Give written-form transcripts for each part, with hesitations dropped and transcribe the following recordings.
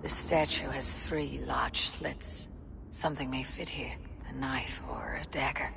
The statue has 3 large slits. Something may fit here. A knife or a dagger.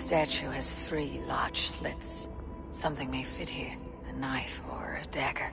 statue has 3 large slits. Something may fit here. A knife or a dagger.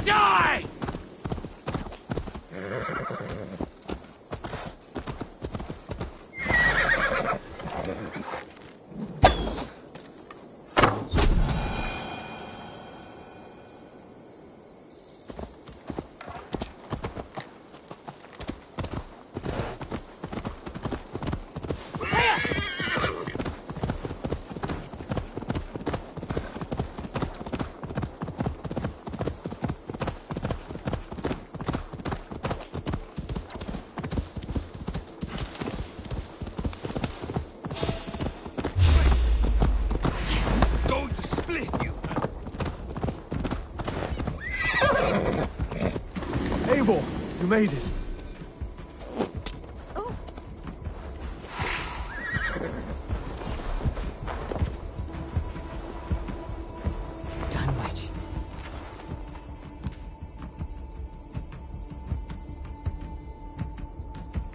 Die! You made it. Dunwich.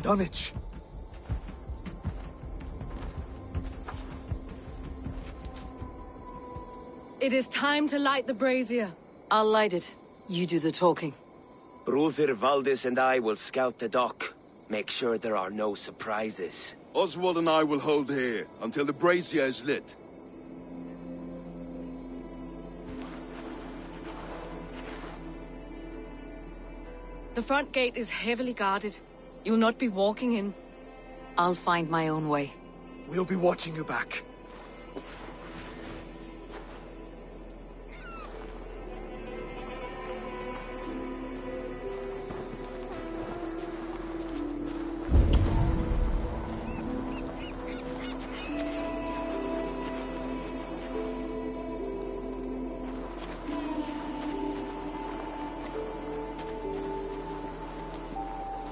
Dunwich. It is time to light the brazier. I'll light it. You do the talking. Brother Valdis and I will scout the dock. Make sure there are no surprises. Oswald and I will hold here until the brazier is lit. The front gate is heavily guarded. You'll not be walking in. I'll find my own way. We'll be watching you back.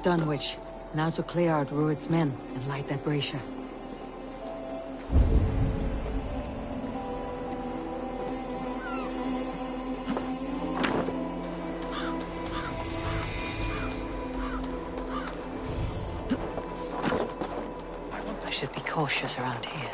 Dunwich. Now to clear out Rued's men and light that brazier. I should be cautious around here.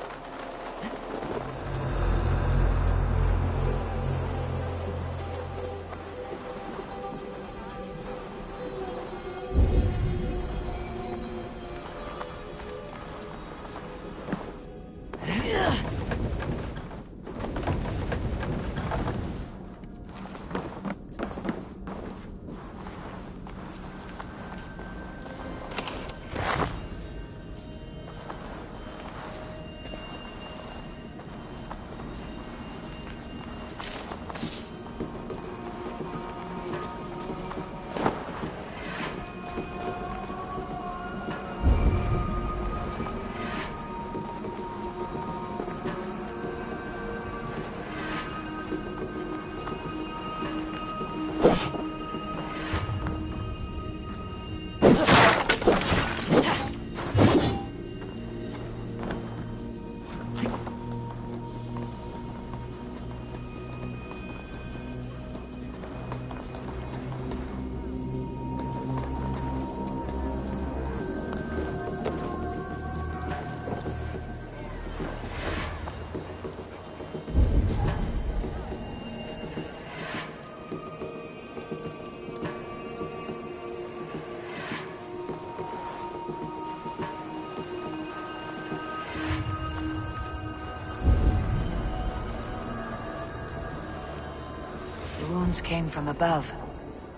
Came from above.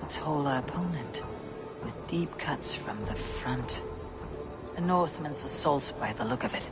A taller opponent, with deep cuts from the front. A Northman's assault by the look of it.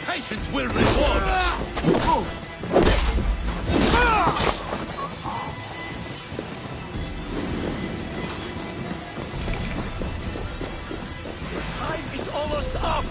Patience will reward us! Time is almost up!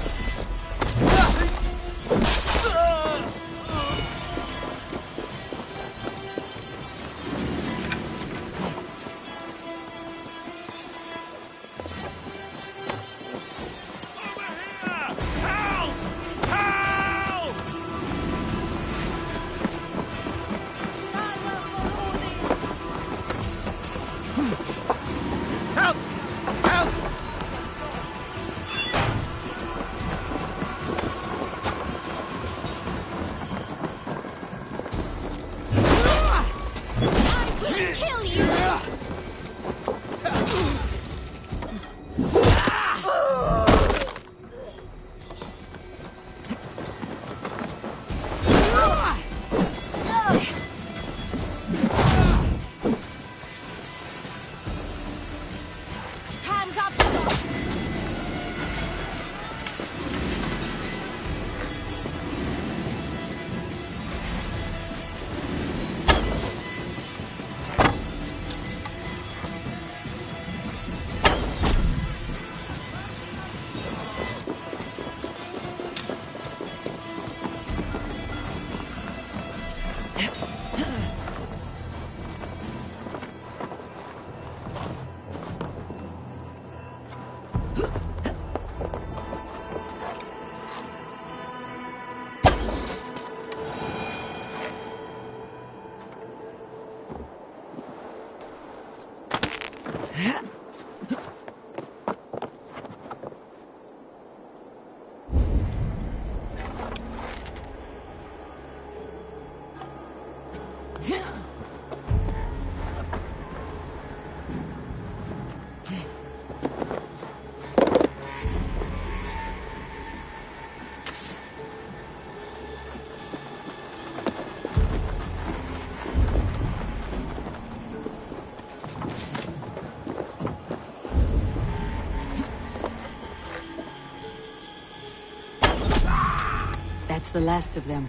That's the last of them.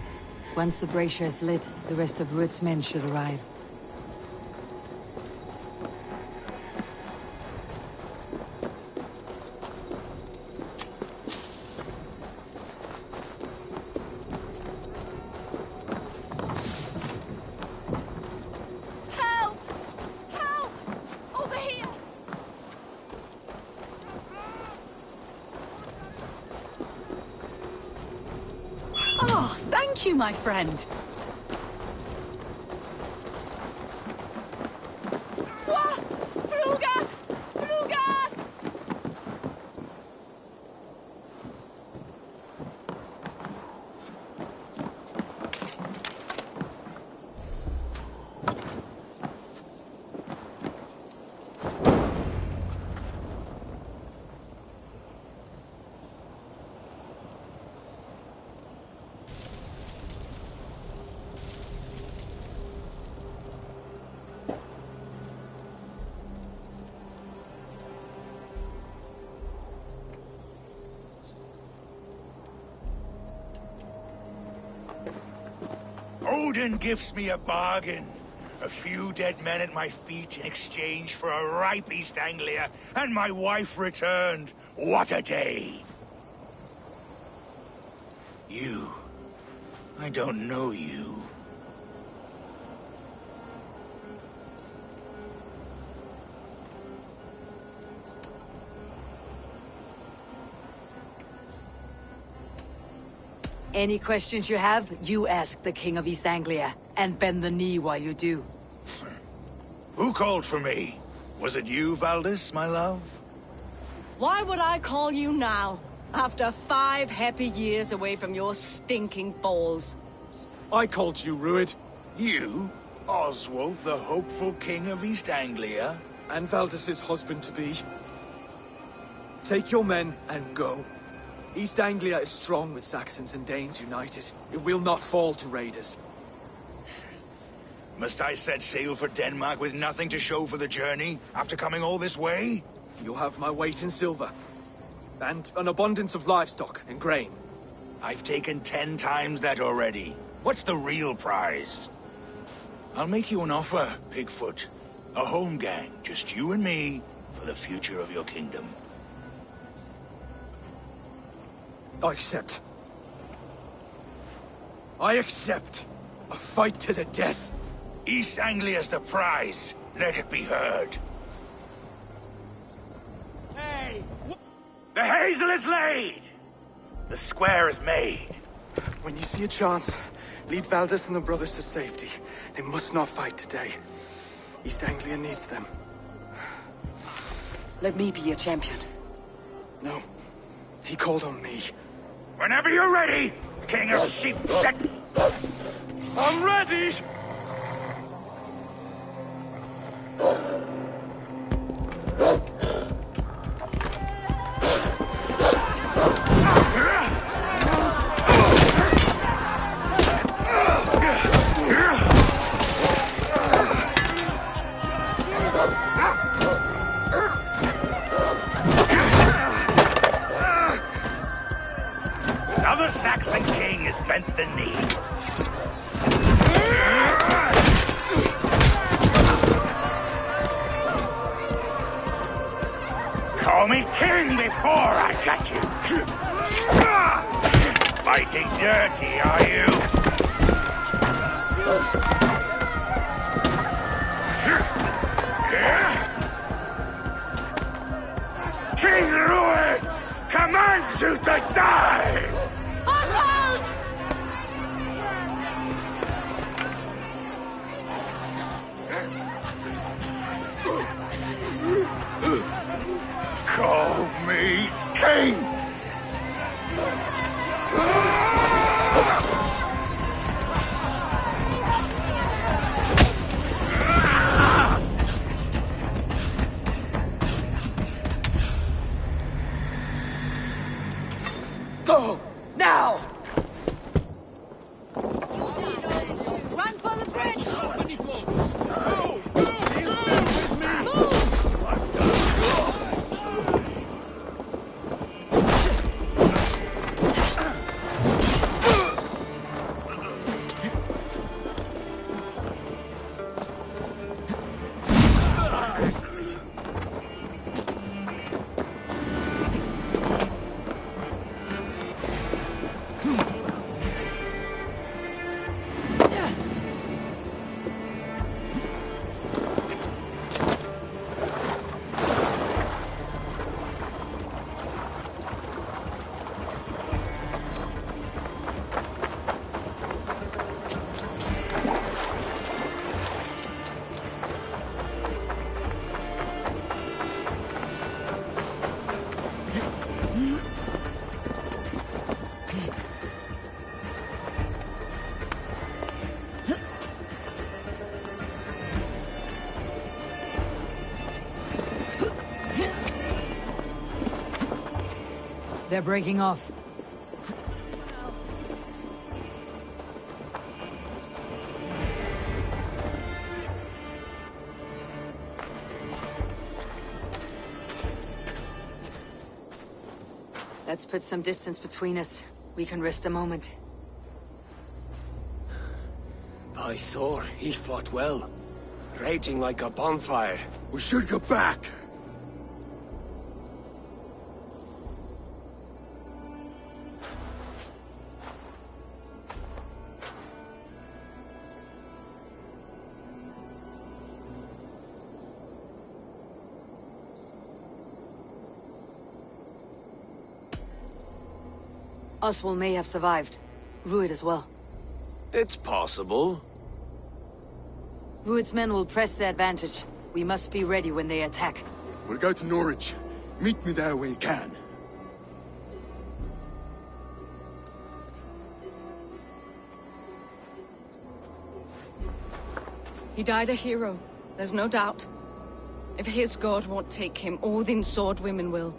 Once the brazier is lit, the rest of Rued's men should arrive. Help! Help! Over here! Oh, thank you, my friend. Wah! Ruga! Ruga! Odin gives me a bargain. A few dead men at my feet in exchange for a ripe East Anglia, and my wife returned. What a day! You. I don't know you. Any questions you have, you ask the King of East Anglia, and bend the knee while you do. Who called for me? Was it you, Valdis, my love? Why would I call you now? After 5 happy years away from your stinking balls. I called you, Rued. You? Oswald, the hopeful king of East Anglia? And Valdis's husband-to-be. Take your men and go. East Anglia is strong with Saxons and Danes united. It will not fall to raiders. Must I set sail for Denmark with nothing to show for the journey, after coming all this way? You'll have my weight in silver. And an abundance of livestock and grain. I've taken 10 times that already. What's the real prize? I'll make you an offer, Pigfoot. A home gang, just you and me, for the future of your kingdom. I accept. I accept. A fight to the death. East Anglia's the prize. Let it be heard. Hey! The hazel is laid! The square is made. When you see a chance, lead Valdis and the brothers to safety. They must not fight today. East Anglia needs them. Let me be your champion. No. He called on me. Whenever you're ready, King of Sheep Set. I'm ready! Now the Saxon king has bent the knee. Call me king before I got you. Fighting dirty, are you? King Rued commands you to die! Oswald! Call me king! Go! Now! Run for the bridge! They're breaking off. Let's put some distance between us. We can rest a moment. By Thor, he fought well. Raging like a bonfire. We should go back. Oswald may have survived. Rued as well. It's possible. Rued's men will press the advantage. We must be ready when they attack. We'll go to Norwich. Meet me there when you can. He died a hero, there's no doubt. If his god won't take him, Odin's sword women will.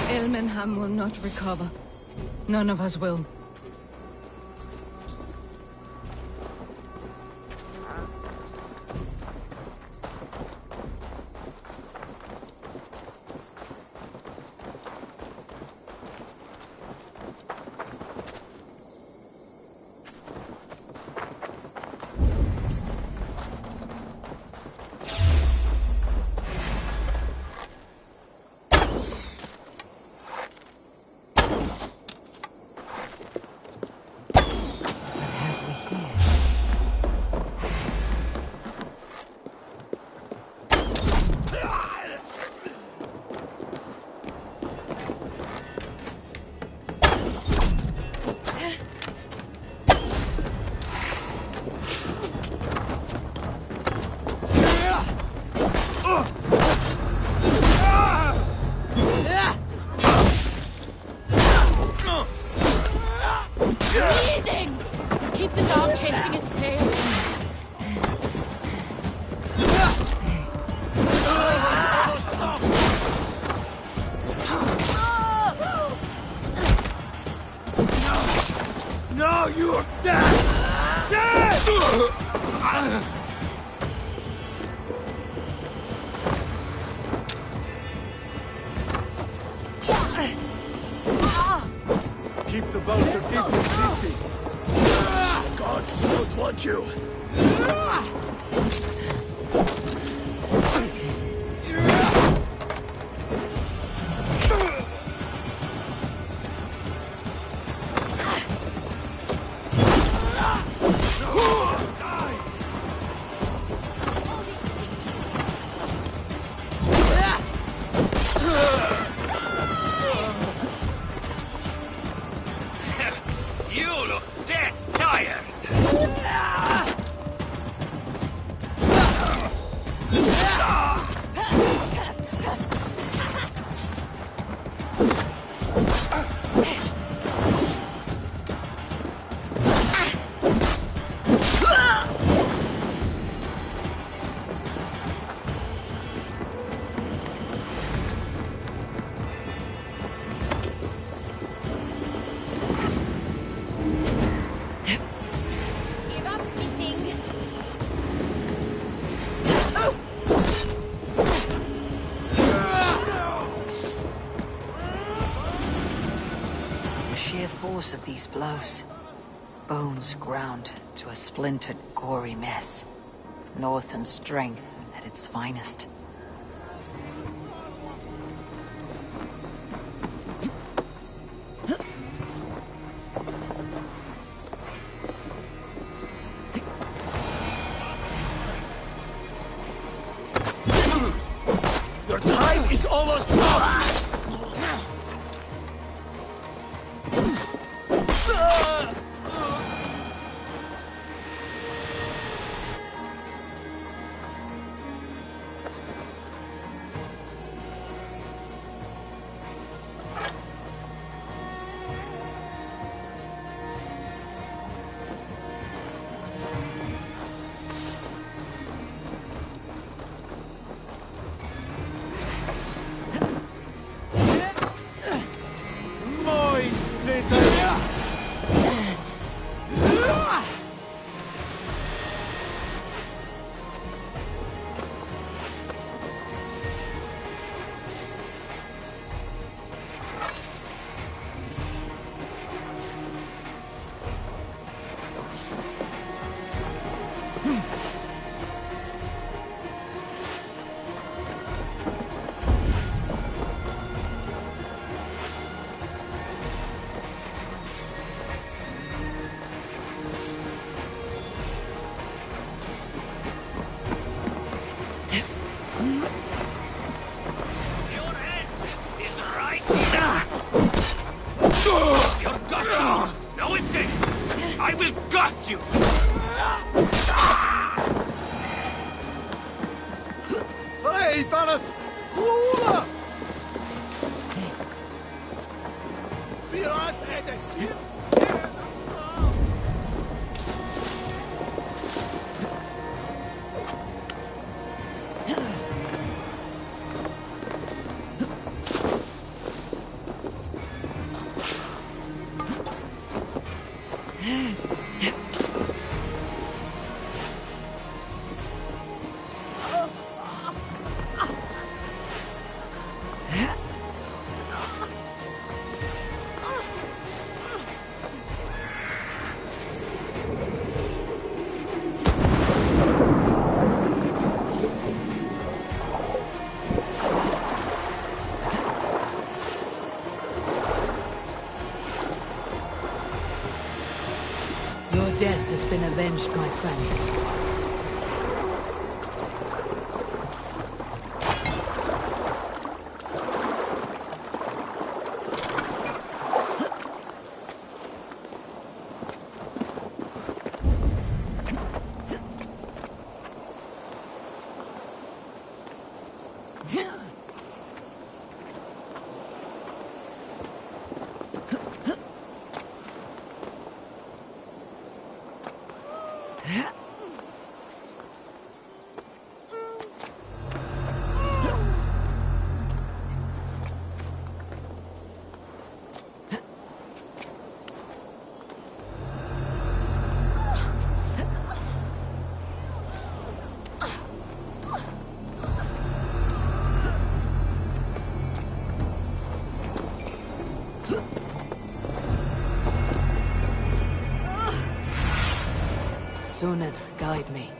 Elmenham will not recover. None of us will. Bleeding! Keep the dog chasing its tail. No, you are dead! Dead! Keep the vulture deep and busy. Gods don't want you. force of these blows. Bones ground to a splintered, gory mess. Northern strength at its finest. Your time is almost up! I will gut you! Hey, Banas! Slula! Tiras är det sist! Your death has been avenged, my friend. Sunan, guide me.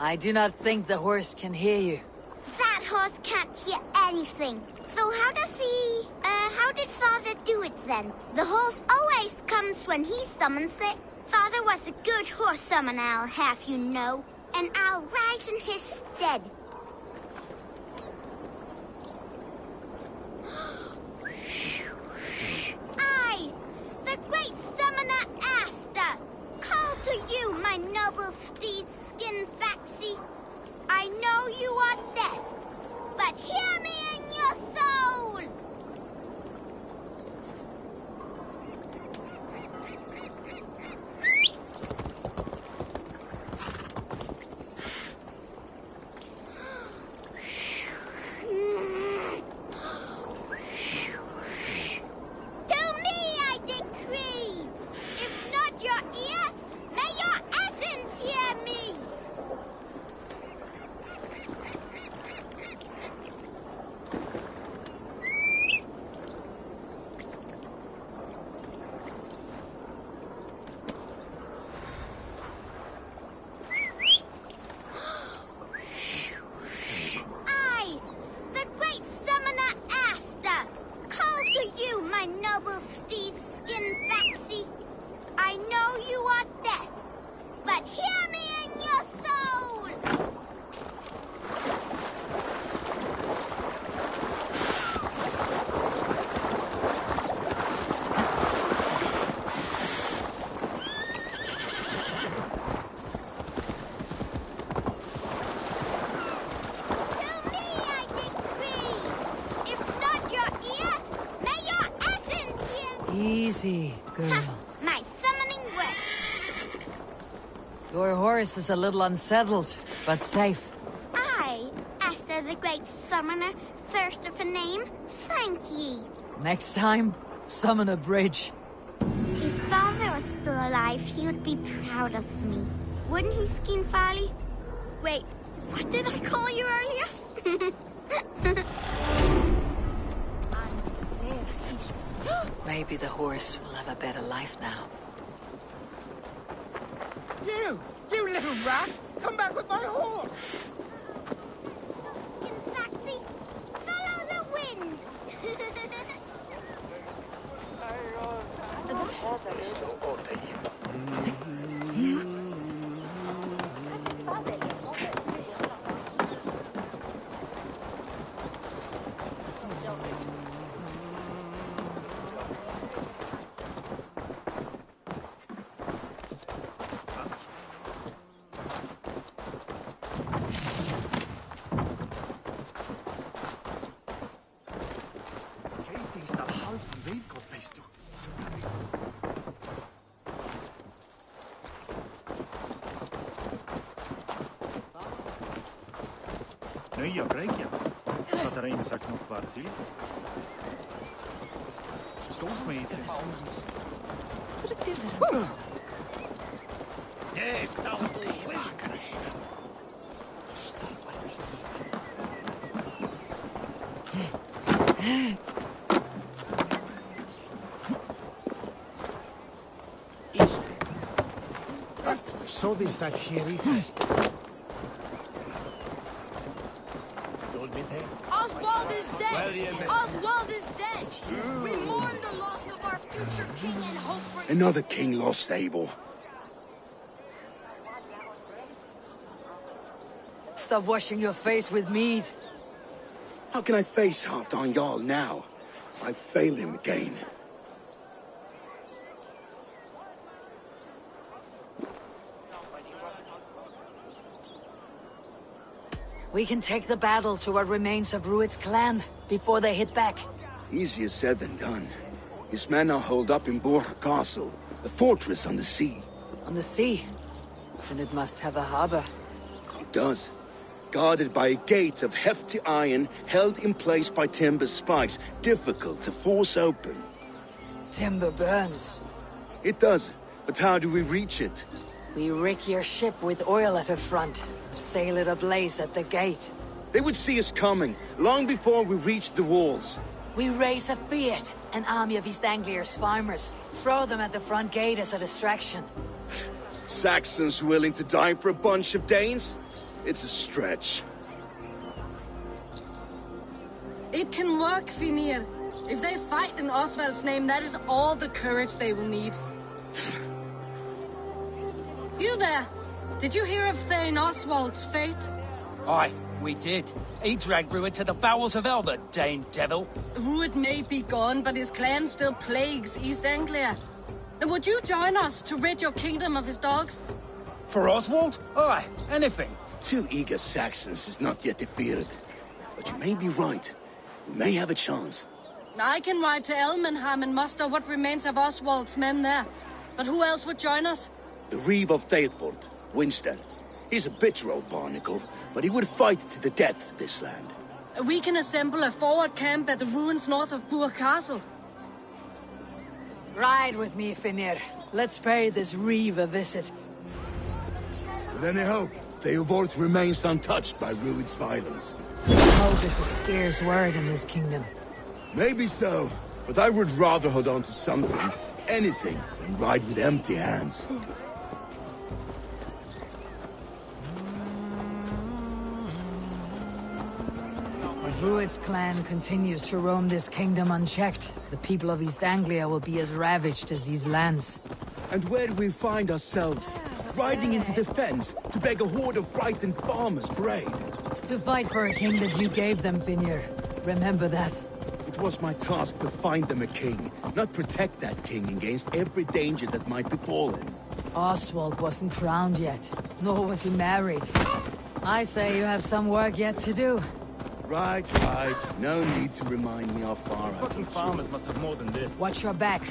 I do not think the horse can hear you. That horse can't hear anything. So how did Father do it then? The horse always comes when he summons it. Father was a good horse summoner, I'll have you know. And I'll ride in his stead. I, the great summoner Asta, call to you, my noble steed Skin Faxi. I know you are deaf, but hear me in your soul! Easy, girl. Ha, my summoning worked. Your horse is a little unsettled, but safe. I, Asta the Great Summoner, first of a name, thank ye. Next time, summon a bridge. If Father was still alive, he would be proud of me. Wouldn't he, Skin Farley? Wait, what did I call you earlier? Maybe the horse will have a better life now. You little rat! Come back with my horse! In fact, follow the wind! Nõia Kreikja. Vaata Rein saaks nog kvartil. Soos meetris. Jees, talpuu vaakareina. Sodis that here. Oswald is dead! Oswald is dead! We mourn the loss of our future king and hope for... Another king lost, Abel. Stop washing your face with mead. How can I face Halfdan Jarl now? I fail him again. We can take the battle to what remains of Rued's clan before they hit back. Easier said than done. His men are holed up in Borg Castle, a fortress on the sea. On the sea? Then it must have a harbor. It does. Guarded by a gate of hefty iron, held in place by timber spikes, difficult to force open. Timber burns. It does, but how do we reach it? We rig your ship with oil at her front, sail it ablaze at the gate. They would see us coming, long before we reached the walls. We raise a Fiat, an army of East Anglia's farmers, throw them at the front gate as a distraction. Saxons willing to die for a bunch of Danes? It's a stretch. It can work, Finir. If they fight in Oswald's name, that is all the courage they will need. You there! Did you hear of Thane Oswald's fate? Aye, we did. He dragged Rued to the bowels of Elba, Dane devil. Rued may be gone, but his clan still plagues East Anglia. And would you join us to rid your kingdom of his dogs? For Oswald? Aye, anything. 2 eager Saxons is not yet defeated. But you may be right. We may have a chance. I can ride to Elmenham and muster what remains of Oswald's men there. But who else would join us? The Reeve of Thetford, Winston. He's a bitter old barnacle, but he would fight to the death for this land. We can assemble a forward camp at the ruins north of Bur Castle. Ride with me, Finir. Let's pay this Reeve a visit. With any hope, Theodort remains untouched by Rued's violence. Hope is a scarce word in this kingdom. Maybe so, but I would rather hold on to something, anything, than ride with empty hands. If Rued's clan continues to roam this kingdom unchecked, the people of East Anglia will be as ravaged as these lands. And where do we find ourselves? Riding into defense to beg a horde of frightened farmers for aid. To fight for a king that you gave them, Finir. Remember that. It was my task to find them a king, not protect that king against every danger that might befall him. Oswald wasn't crowned yet, nor was he married. I say you have some work yet to do. Right. No need to remind me how far out. Fucking farmers must have more than this. Watch your back.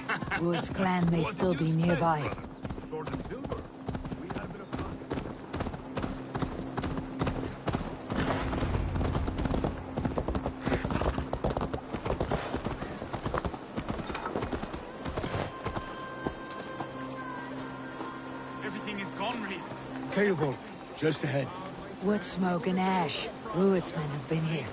Rued's clan may still be nearby. Sword and silver. We had a bit of fun. Everything is gone, Reeve. Theodort, just ahead. Wood smoke and ash. Rued's men have been here.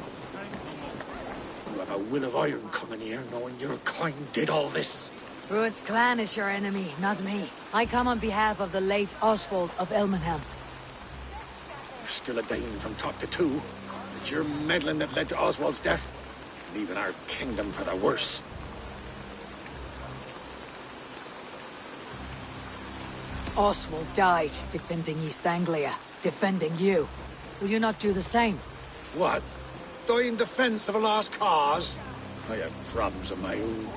You have a will of iron coming here, knowing your kind did all this. Rued's clan is your enemy, not me. I come on behalf of the late Oswald of Elmenham. You're still a Dane from top to two. It's your meddling that led to Oswald's death, leaving our kingdom for the worse. Oswald died defending East Anglia, defending you. Will you not do the same? What? Die in defense of a lost cause? I have problems of my own.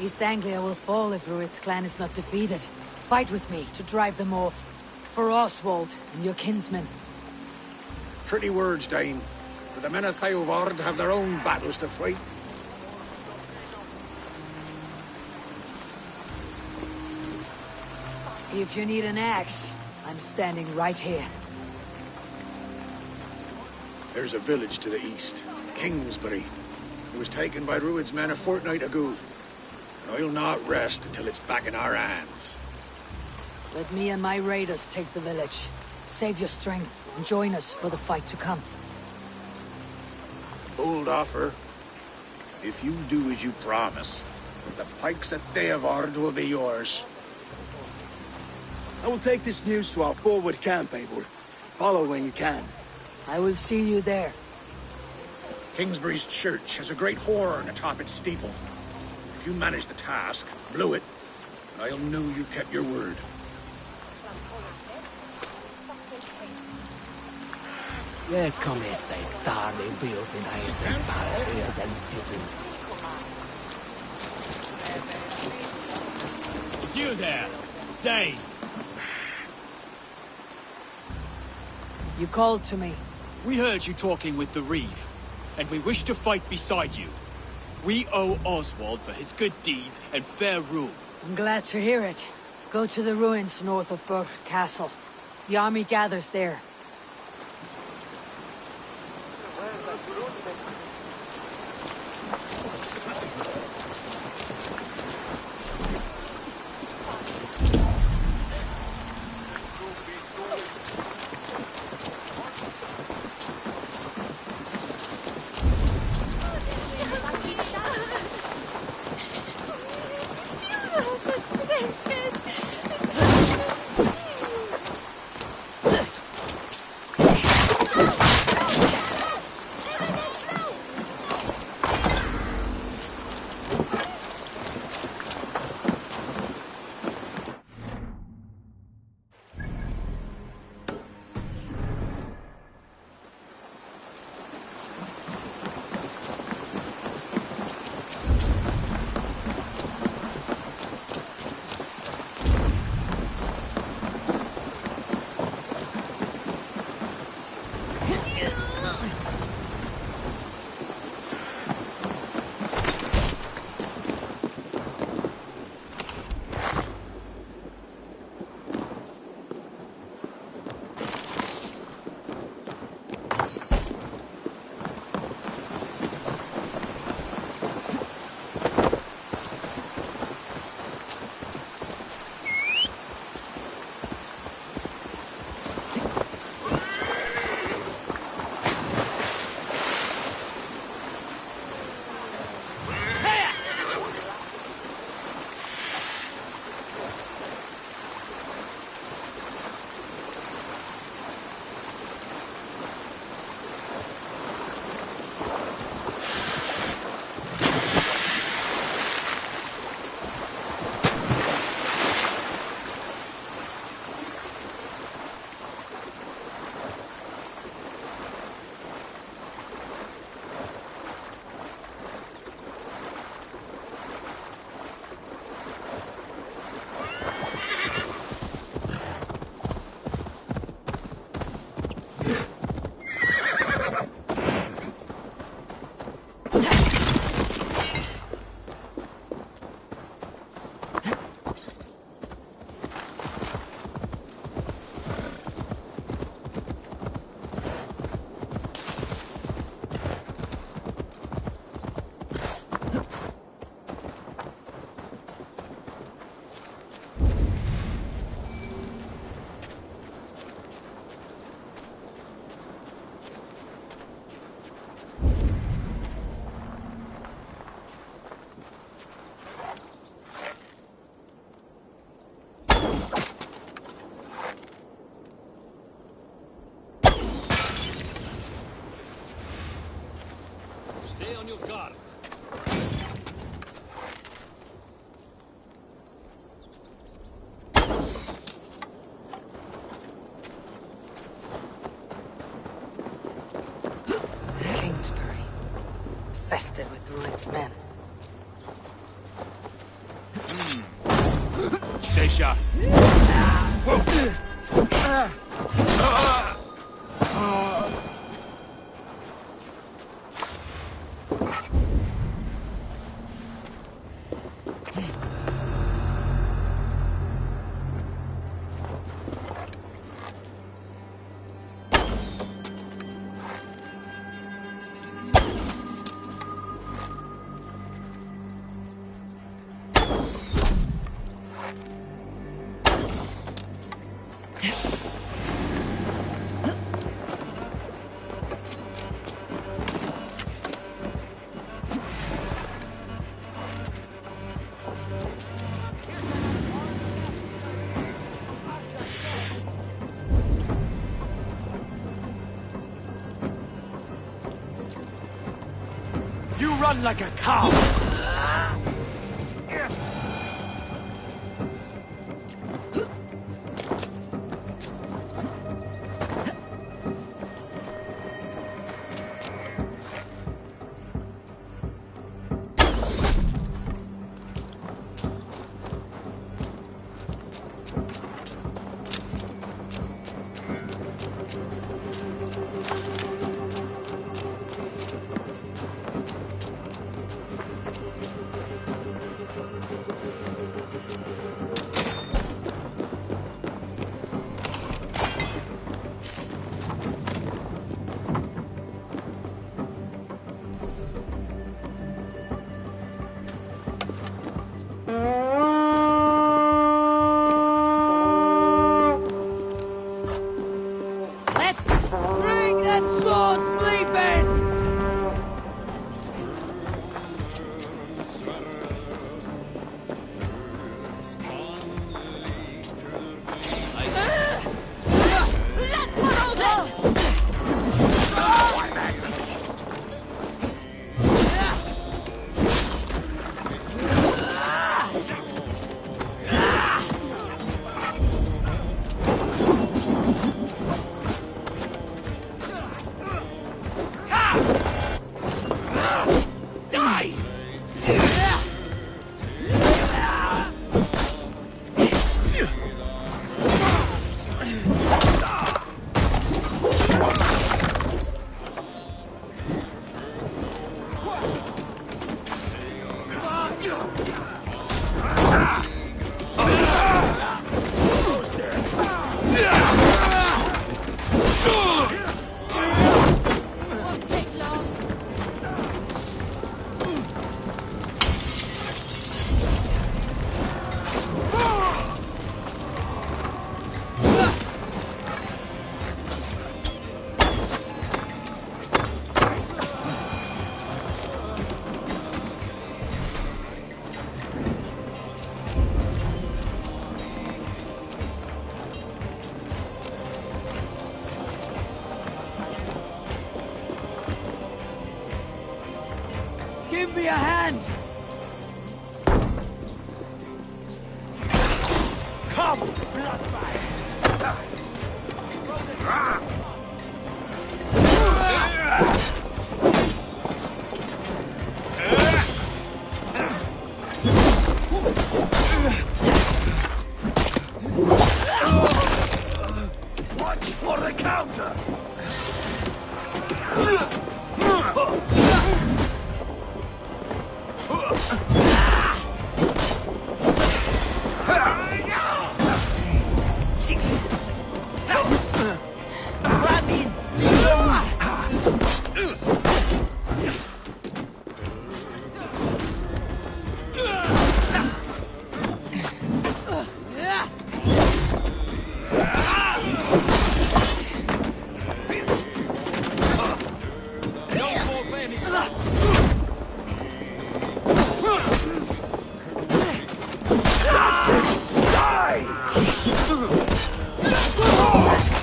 East Anglia will fall if Rued's clan is not defeated. Fight with me to drive them off. For Oswald and your kinsmen. Pretty words, Dane. But the men of Theodord have their own battles to fight. If you need an axe, I'm standing right here. There's a village to the east, Kingsbury. It was taken by Rued's men a fortnight ago. And I'll not rest until it's back in our hands. Let me and my raiders take the village. Save your strength and join us for the fight to come. Bold offer. If you do as you promise, the pikes at Theodord will be yours. I will take this news to our forward camp, Eivor. Follow when you can. I will see you there. Kingsbury's church has a great horn atop its steeple. If you manage the task, blow it, and I'll know you kept your word. You there, Dane. You called to me. We heard you talking with the Reeve, and we wish to fight beside you. We owe Oswald for his good deeds and fair rule. I'm glad to hear it. Go to the ruins north of Bur Castle. The army gathers there. infested with Rued's men. Stay sharp. You run like a cow! Let's bring that sword sleeping! Let go then! Give me a hand! Come, bloodbag! Watch for the counter!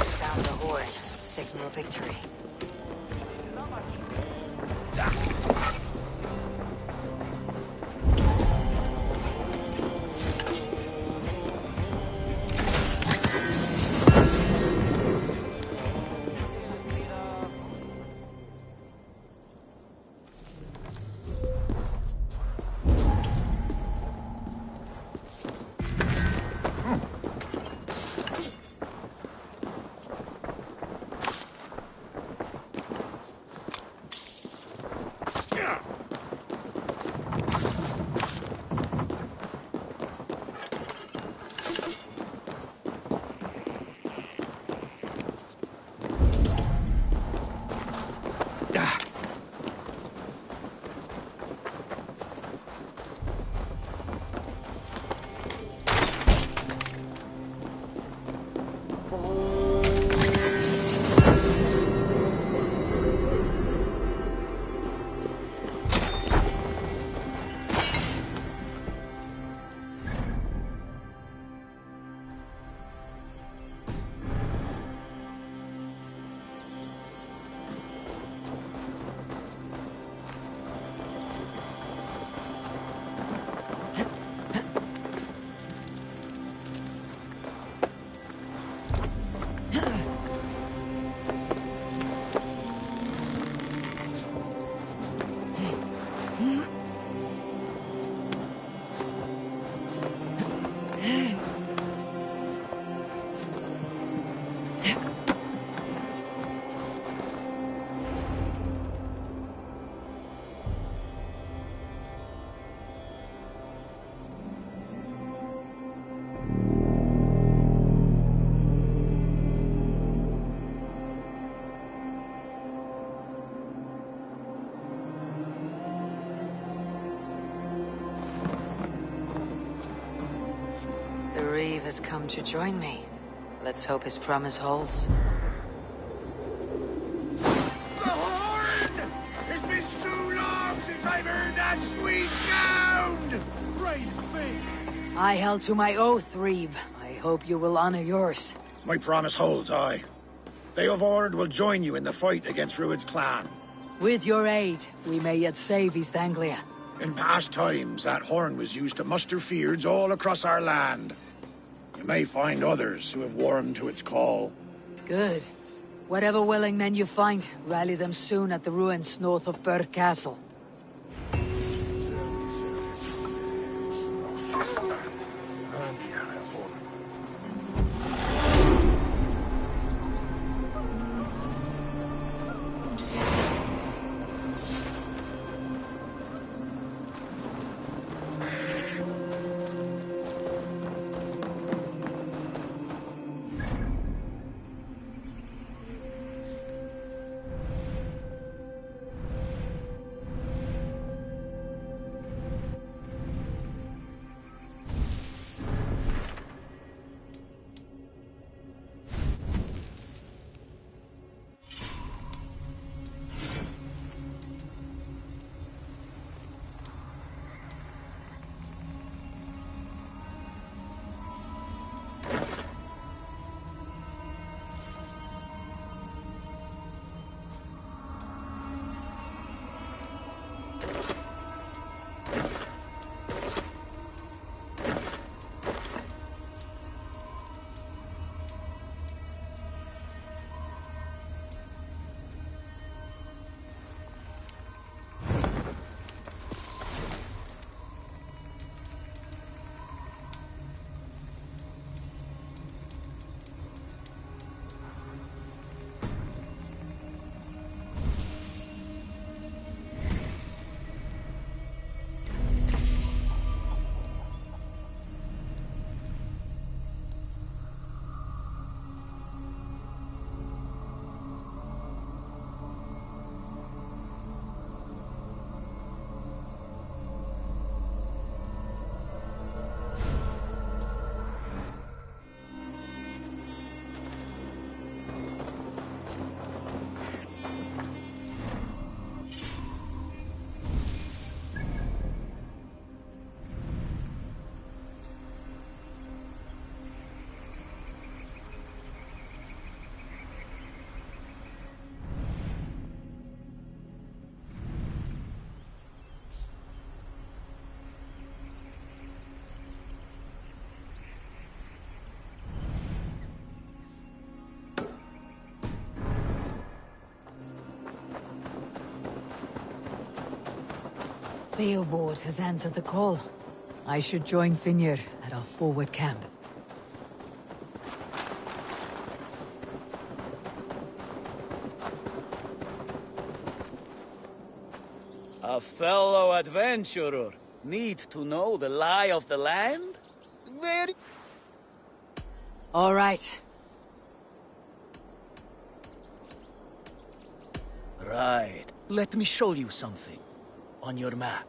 Sound the horn. Signal victory. has come to join me. Let's hope his promise holds. The horn! It's been so long since I've heard that sweet sound! Praise be! I held to my oath, Reeve. I hope you will honor yours. My promise holds, aye. They of Ord will join you in the fight against Rued's clan. With your aid, we may yet save East Anglia. In past times, that horn was used to muster fyrds all across our land. You may find others who have warmed to its call. Good. Whatever willing men you find, rally them soon at the ruins north of Burr Castle. Theobald has answered the call. I should join Finnr at our forward camp. A fellow adventurer need to know the lie of the land? Very... All right. Right. Let me show you something. On your map.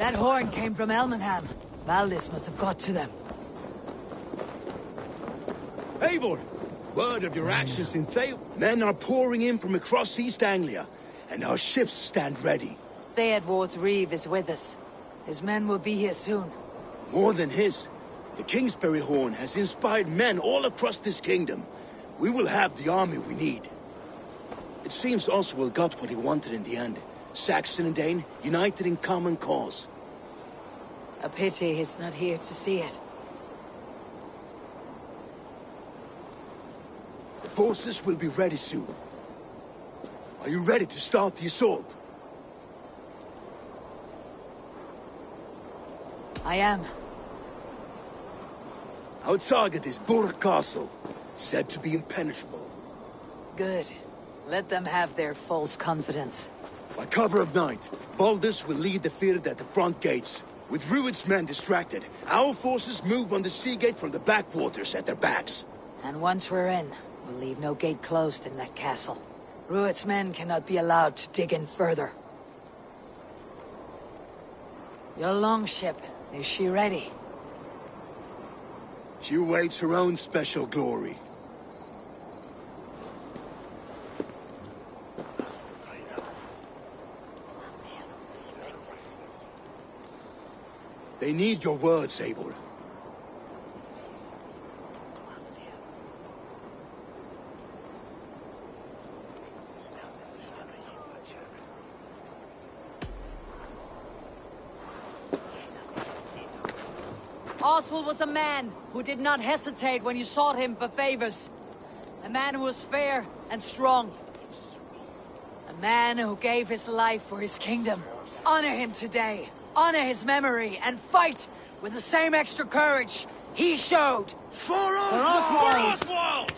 That horn came from Elmenham. Valdis must have got to them. Eivor! Word of your actions in Thale. Men are pouring in from across East Anglia, and our ships stand ready. Theodward's Reeve is with us. His men will be here soon. More than his. The Kingsbury Horn has inspired men all across this kingdom. We will have the army we need. It seems Oswald got what he wanted in the end. Saxon and Dane, united in common cause. A pity he's not here to see it. The forces will be ready soon. Are you ready to start the assault? I am. Our target is Burg Castle, said to be impenetrable. Good. Let them have their false confidence. By cover of night, Baldus will lead the field at the front gates. With Rued's men distracted, our forces move on the sea gate from the backwaters at their backs. And once we're in, we'll leave no gate closed in that castle. Rued's men cannot be allowed to dig in further. Your longship, is she ready? She awaits her own special glory. They need your words, Eivor. Oswald was a man who did not hesitate when you sought him for favors. A man who was fair and strong. A man who gave his life for his kingdom. Honor him today. Honor his memory and fight with the same extra courage he showed. For Oswald!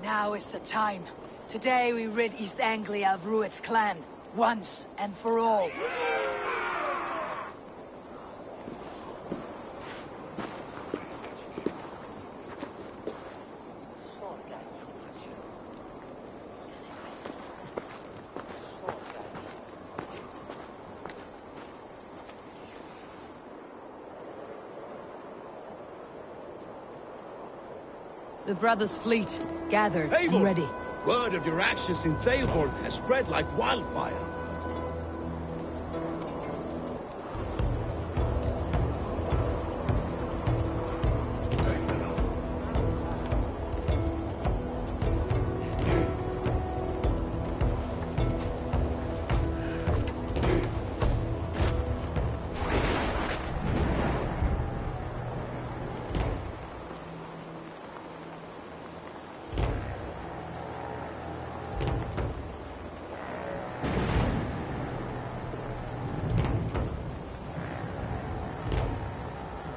Now is the time. Today we rid East Anglia of Rued's clan, once and for all. The brothers' fleet, gathered and ready. Word of your actions in Thalborn has spread like wildfire.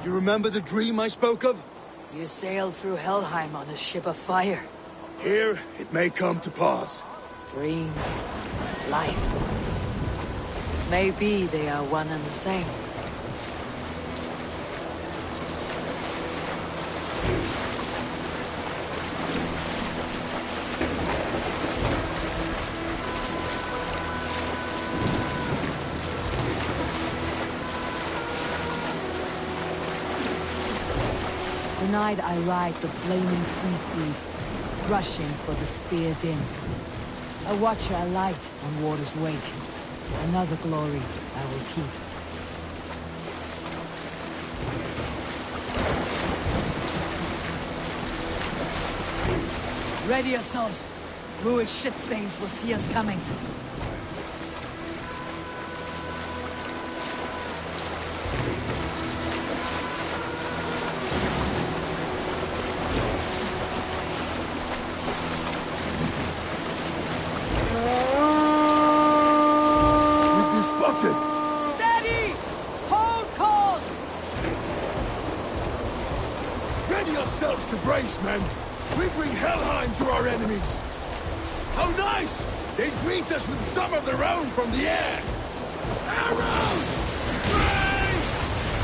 You remember the dream I spoke of? You sailed through Helheim on a ship of fire. Here, it may come to pass. Dreams, life. Maybe they are one and the same. Tonight I ride the flaming sea steed, rushing for the spear din. A watcher alight on water's wake. Another glory I will keep. Ready yourselves. Rued shit stains will see us coming. Steady! Hold course! Ready yourselves to brace, men! We bring Helheim to our enemies! How nice! They greet us with some of their own from the air! Arrows! Brace!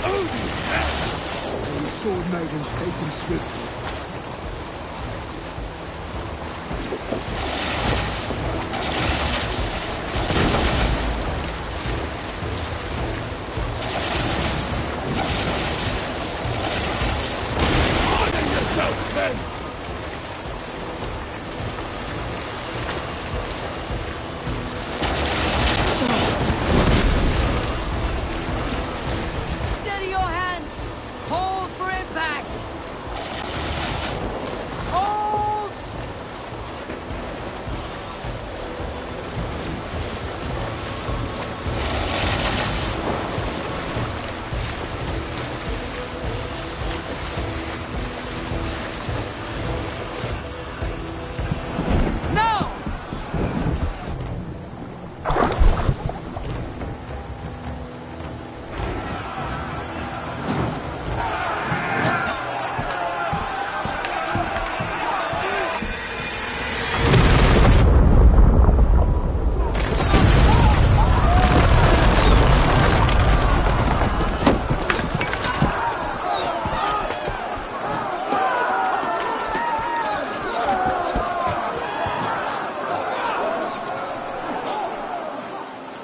Odin's help! These sword maidens take them swiftly. men! Steady your hands! Hold for impact! Hold! No!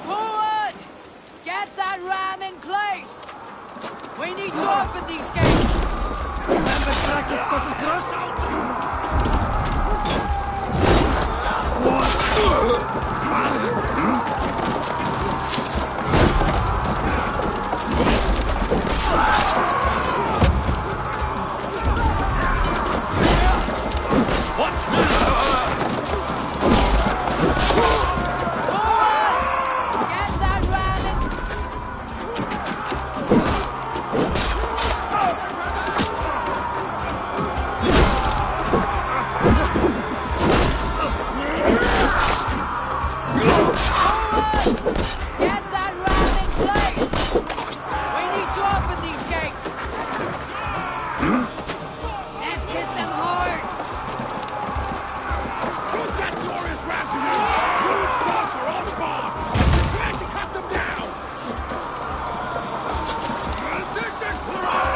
Forward! Get that ram in place! We need to open these gates! Remember Krakus doesn't cross? Forward! Get that ram in... Get that ram in place! We need to open these gates! Let's hit them hard! Who's that glorious ram to use? Rude stocks are all spawn! We have to cut them down! This is for us!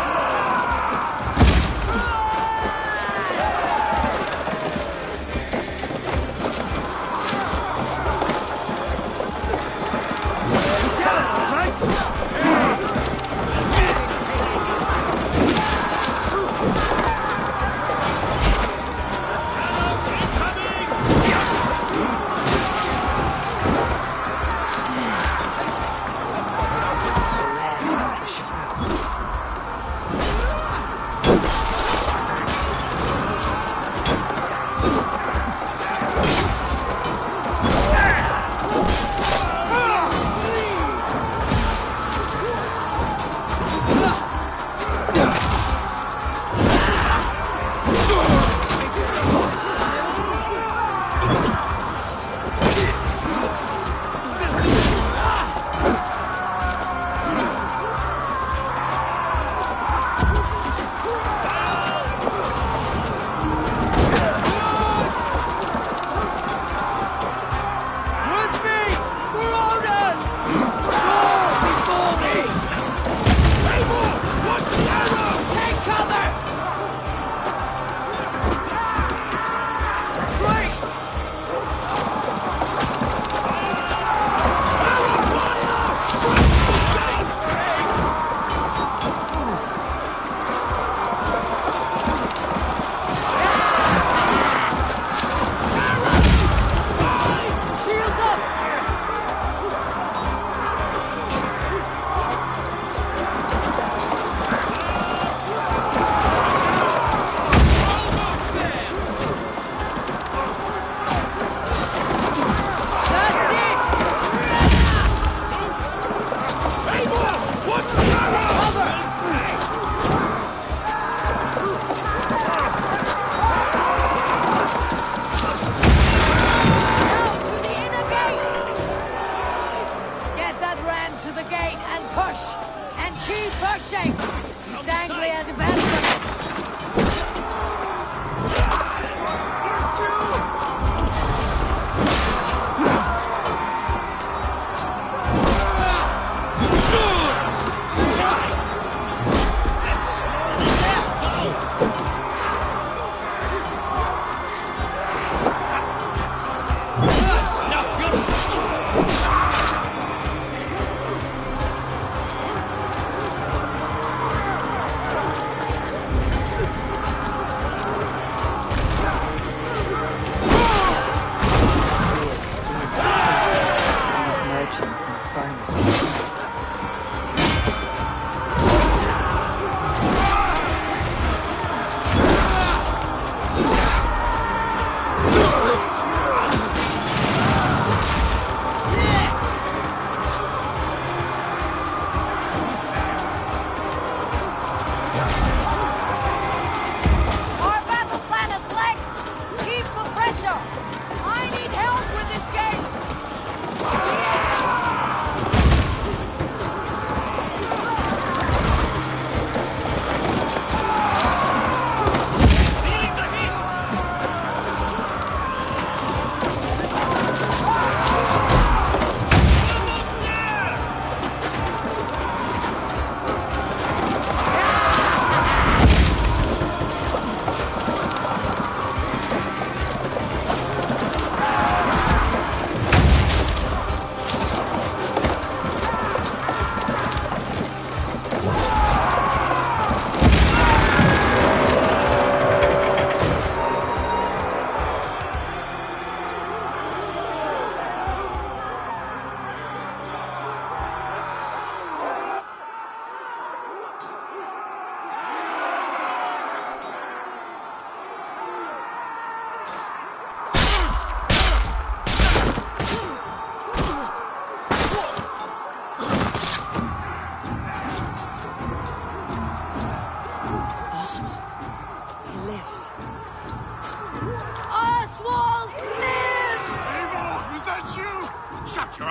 With me! For Odin! Roar before me! Abel! Watch the arrows! Take cover! Grace! Shields up! That's it! Abel! Watch the arrows! Cover! Now to the inner gate! Get that ram to the gate and push! And keep pushing! East Anglia defends them!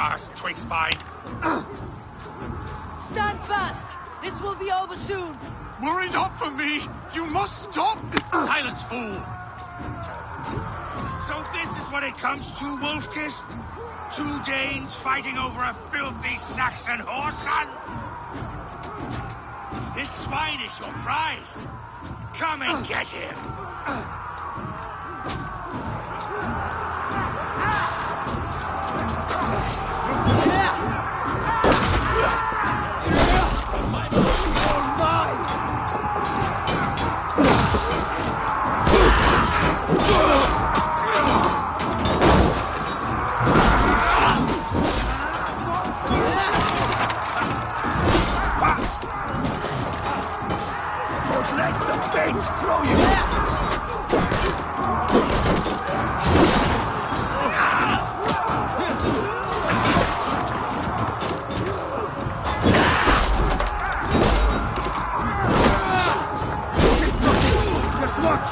grass, twig spine. Stand fast! This will be over soon! Worry not for me! You must stop! Silence, fool! So this is what it comes to, Wolf-Kissed? 2 Danes fighting over a filthy Saxon whoreson? This swine is your prize! Come and get him! Don't let the fates throw you! Just watch!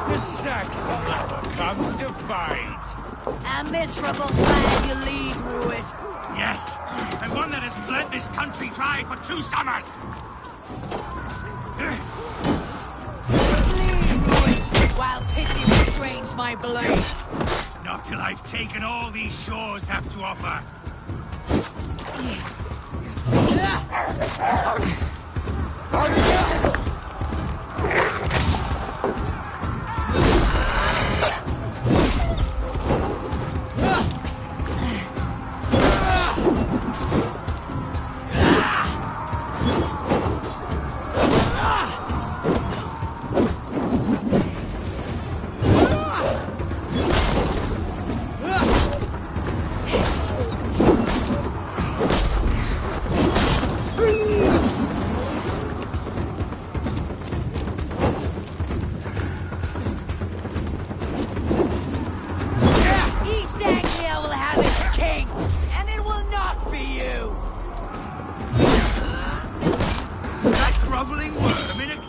The Saxon never comes to fight. A miserable plan you lead, Rued. Yes, and one that has bled this country dry for 2 summers. Flee, Rued, while pity restrains my blade. Not till I've taken all these shores have to offer.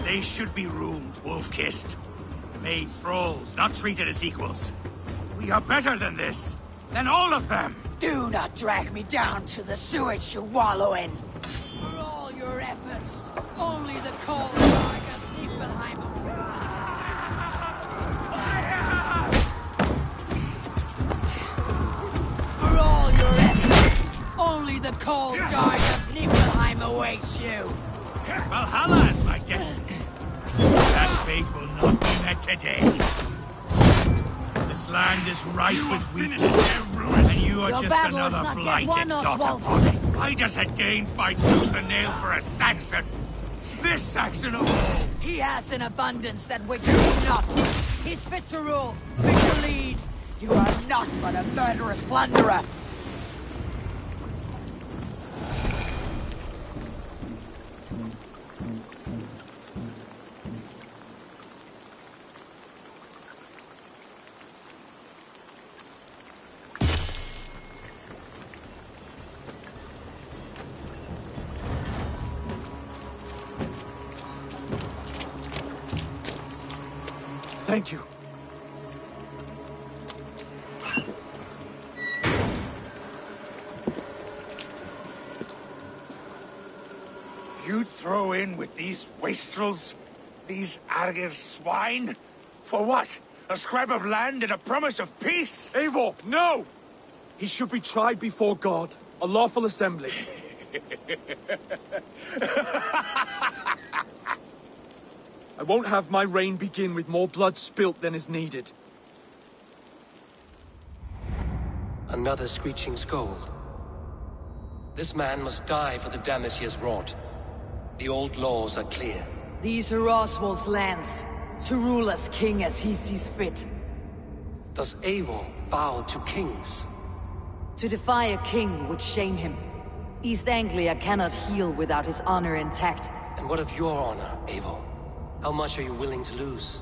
They should be roomed, Wolf-Kissed. Made thralls, not treated as equals. We are better than this. Than all of them. Do not drag me down to the sewage you wallow in. For all your efforts, only the cold dark of Niflheim. For all your efforts, only the cold dark of Niflheim awaits you. Valhalla is my destiny. That fate will not be met today. This land is rife with weakness and you are Your just battle is another not yet blighted won, dot Oswald. upon it. Why does a Dane fight tooth and nail for a Saxon? This Saxon of all! He has an abundance that which you do not. He's fit to rule, fit to lead. You are not but a murderous plunderer. Thank you. You'd throw in with these wastrels? These Argir swine? For what? A scrap of land and a promise of peace? Eivor, no! He should be tried before God, a lawful assembly. I won't have my reign begin with more blood spilt than is needed. Another screeching scold. This man must die for the damage he has wrought. The old laws are clear. These are Oswald's lands, to rule as king as he sees fit. Does Eivor bow to kings? To defy a king would shame him. East Anglia cannot heal without his honor intact. And what of your honor, Eivor? How much are you willing to lose?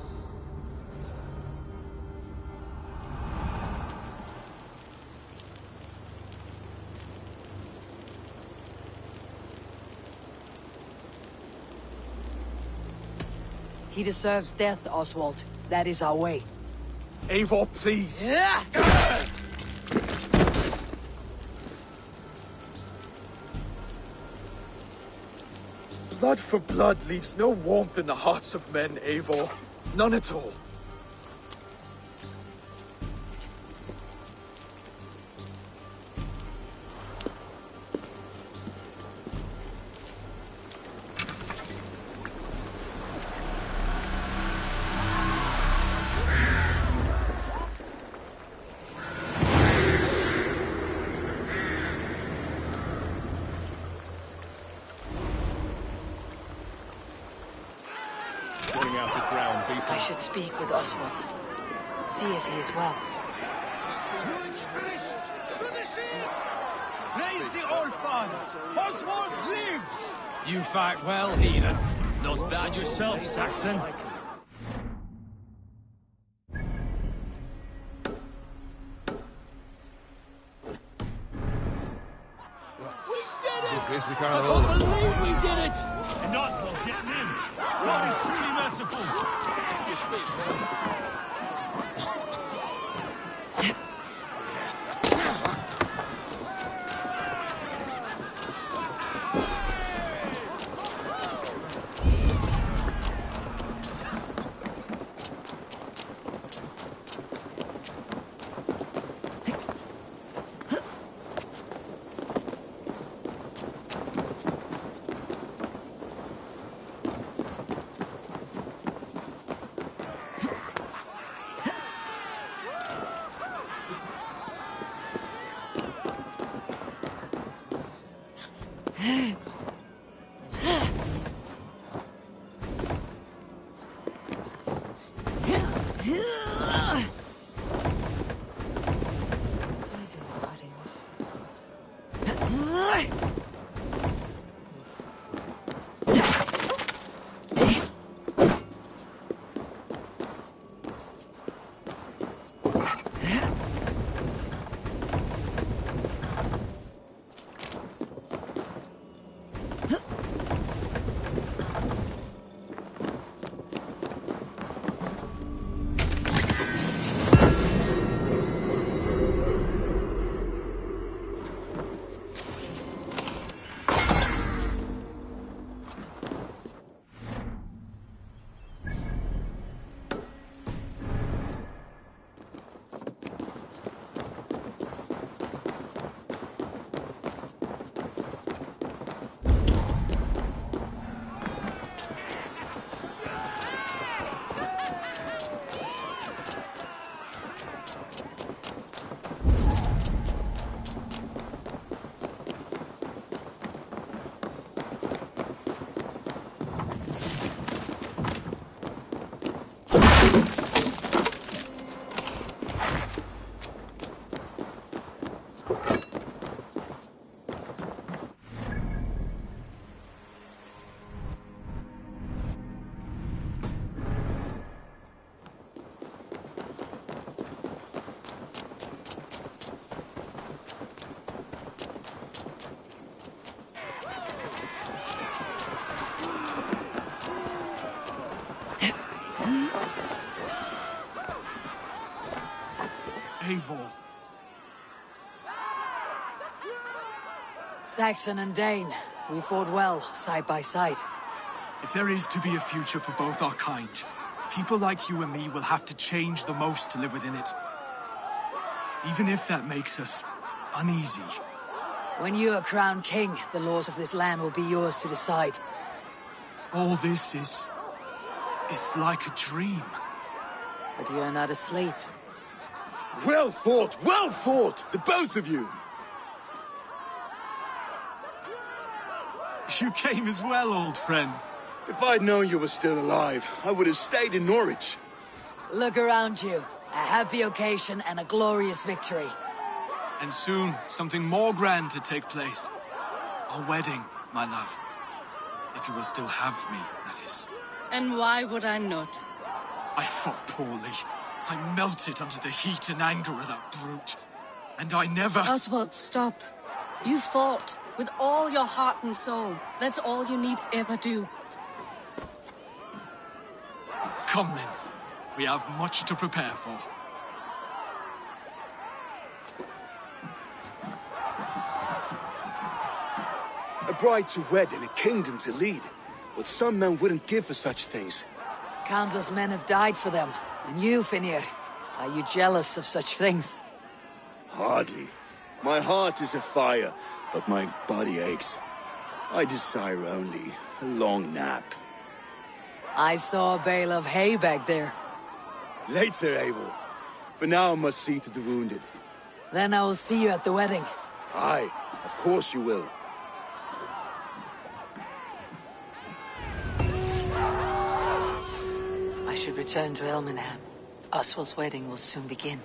He deserves death, Oswald. That is our way. Eivor, please! Blood for blood leaves no warmth in the hearts of men, Eivor. None at all. I should speak with Oswald. See if he is well. To the ship! Praise the Old Father! Oswald lives! You fight well, heathen. Not bad yourself, Saxon. I can't believe we did it! And Oswald yet lives. God is truly merciful. You speak, man. Eivor. Saxon and Dane, we fought well, side by side. If there is to be a future for both our kind, people like you and me will have to change the most to live within it. Even if that makes us uneasy. When you are crowned king, the laws of this land will be yours to decide. All this is like a dream. But you are not asleep. Well fought, the both of you! You came as well, old friend. If I'd known you were still alive, I would have stayed in Norwich. Look around you. A happy occasion and a glorious victory. And soon, something more grand to take place. Our wedding, my love. If you will still have me, that is. And why would I not? I fought poorly. I melted under the heat and anger of that brute. And I never... Oswald, stop. You fought with all your heart and soul. That's all you need ever do. Come then. We have much to prepare for. A bride to wed and a kingdom to lead. What some men wouldn't give for such things. Countless men have died for them. And you, Finnir, are you jealous of such things? Hardly. My heart is afire, but my body aches. I desire only a long nap. I saw a bale of hay back there. Later, Abel. For now, I must see to the wounded. Then I will see you at the wedding. Aye, of course you will. I should return to Elmenham. Oswald's wedding will soon begin.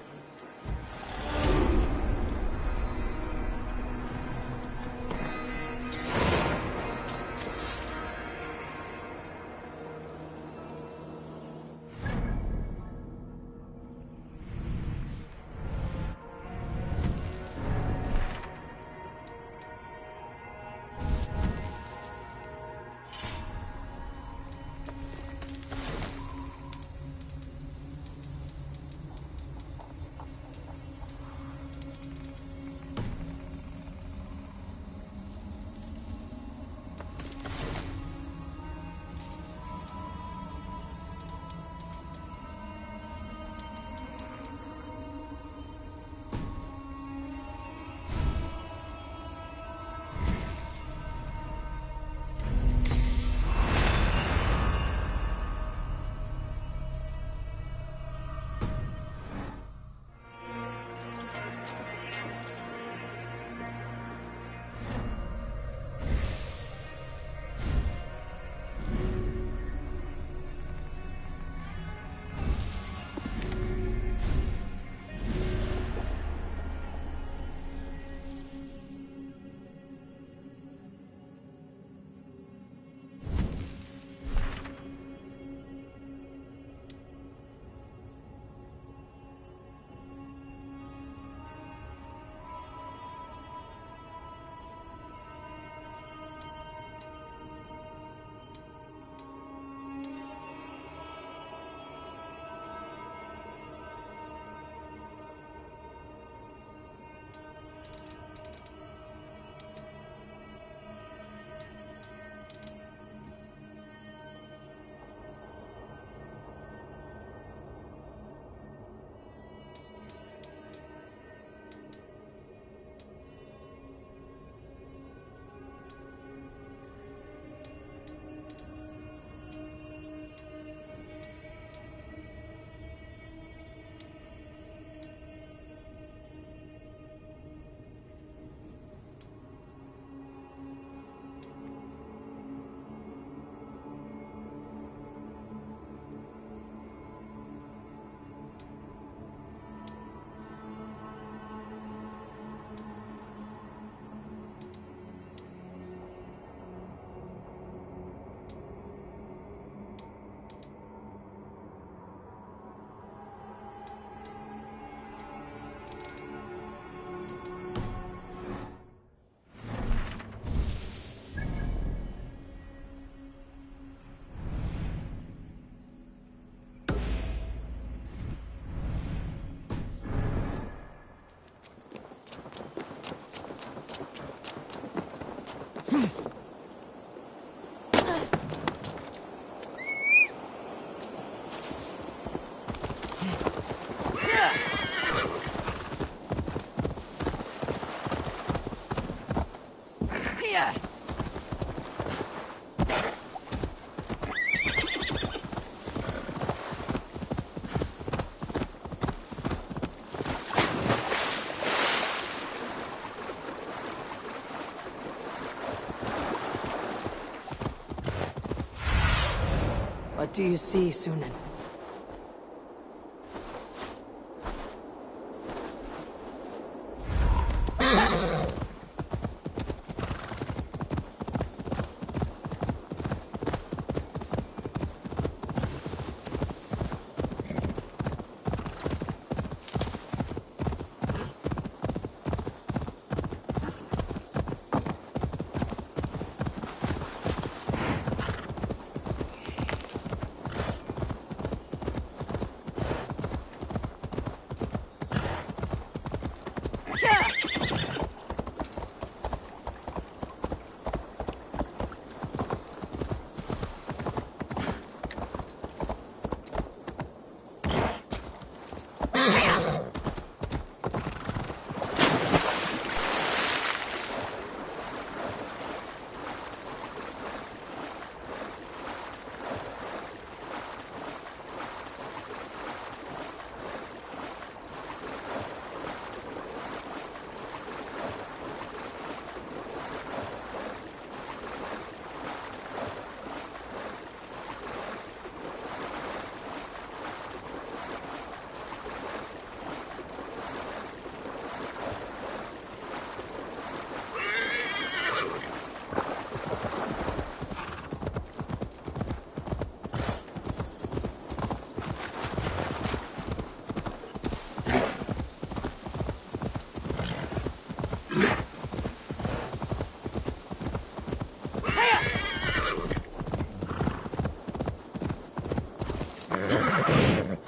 do you see, Sunan?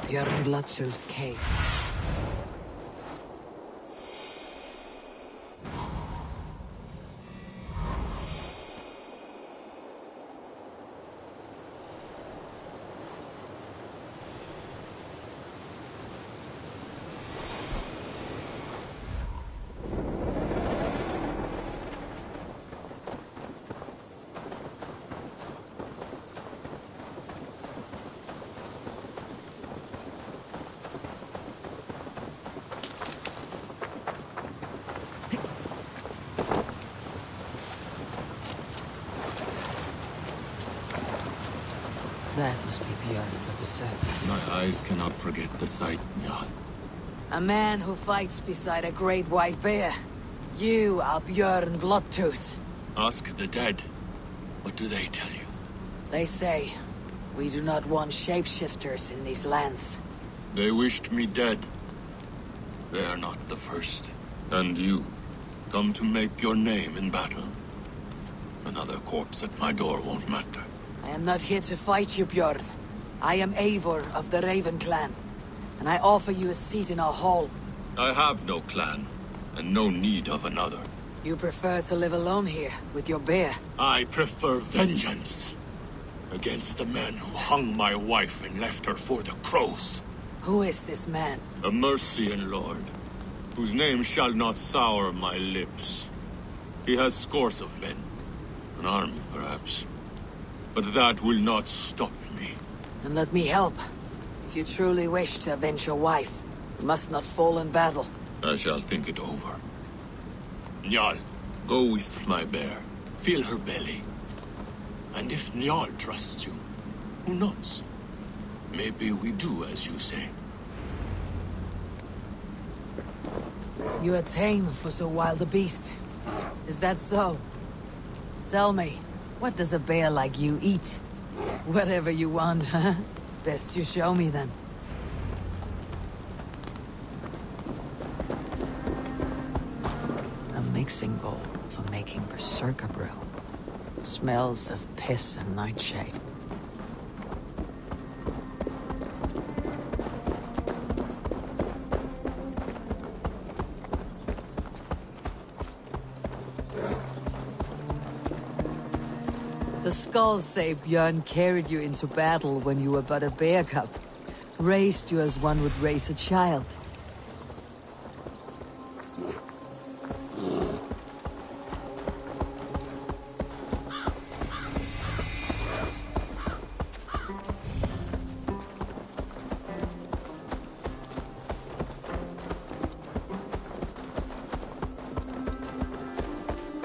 Björn Bloodtooth's cave. That must be Björn the Berserker. My eyes cannot forget the sight, Njal. A man who fights beside a great white bear. You are Björn Bloodtooth. Ask the dead. What do they tell you? They say, we do not want shapeshifters in these lands. They wished me dead. They are not the first. And you, come to make your name in battle. Another corpse at my door won't matter. I am not here to fight you, Björn. I am Eivor of the Raven clan, and I offer you a seat in our hall. I have no clan, and no need of another. You prefer to live alone here, with your bear? I prefer vengeance. Against the man who hung my wife and left her for the crows. Who is this man? A Mercian lord, whose name shall not sour my lips. He has scores of men. An army, perhaps. But that will not stop me. And let me help. If you truly wish to avenge your wife, you must not fall in battle. I shall think it over. Njal, go with my bear. Feel her belly. And if Njal trusts you, who knows? Maybe we do as you say. You are tame for so wild a beast. Is that so? Tell me, what does a bear like you eat? Whatever you want, huh? Best you show me then. A mixing bowl for making berserker brew. Smells of piss and nightshade. The skulls say Björn carried you into battle when you were but a bear cub. Raised you as one would raise a child.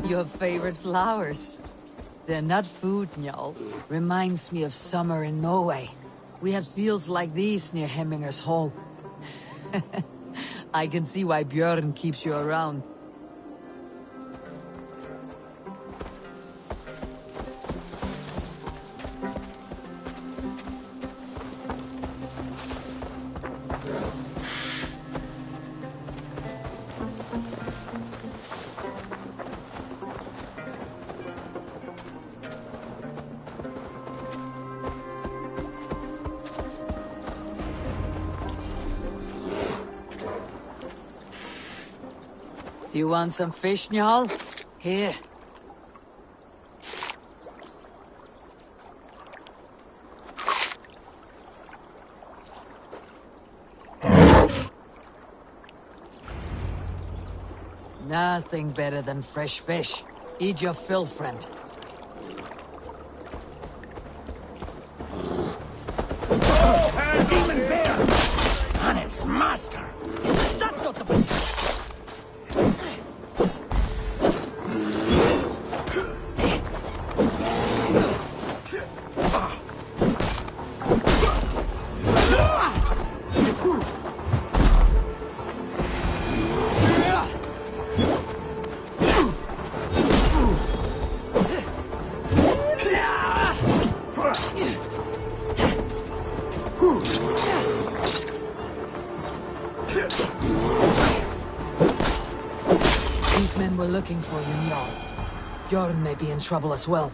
Your favorite flowers. They're not food, Njal. Reminds me of summer in Norway. We had fields like these near Hemminger's Hall. I can see why Björn keeps you around. Do you want some fish, Njal? Here. Nothing better than fresh fish. Eat your fill, friend. Oh, demon bear! And its master! That's not the best. These men were looking for you, Njal. Bjorn may be in trouble as well.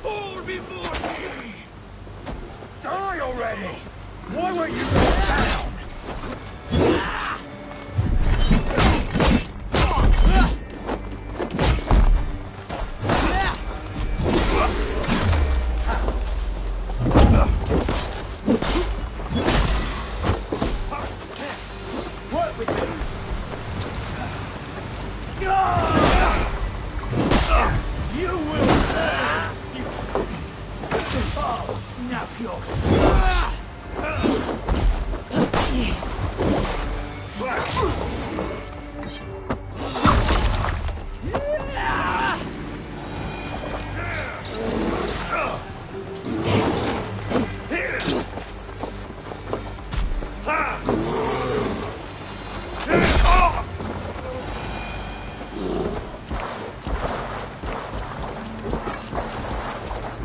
Fall before me! Die already! Why weren't you brought down? Work with me! You will oh, snap your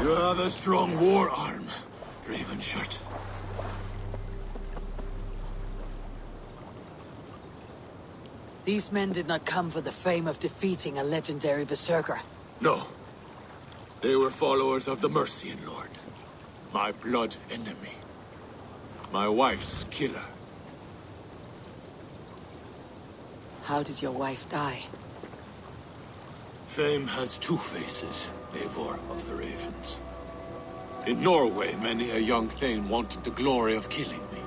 You have a strong war arm, Ravenshirt. These men did not come for the fame of defeating a legendary berserker. No. They were followers of the Mercian Lord. My blood enemy. My wife's killer. How did your wife die? Fame has two faces, Eivor of the Ravens. In Norway, many a young thane wanted the glory of killing me.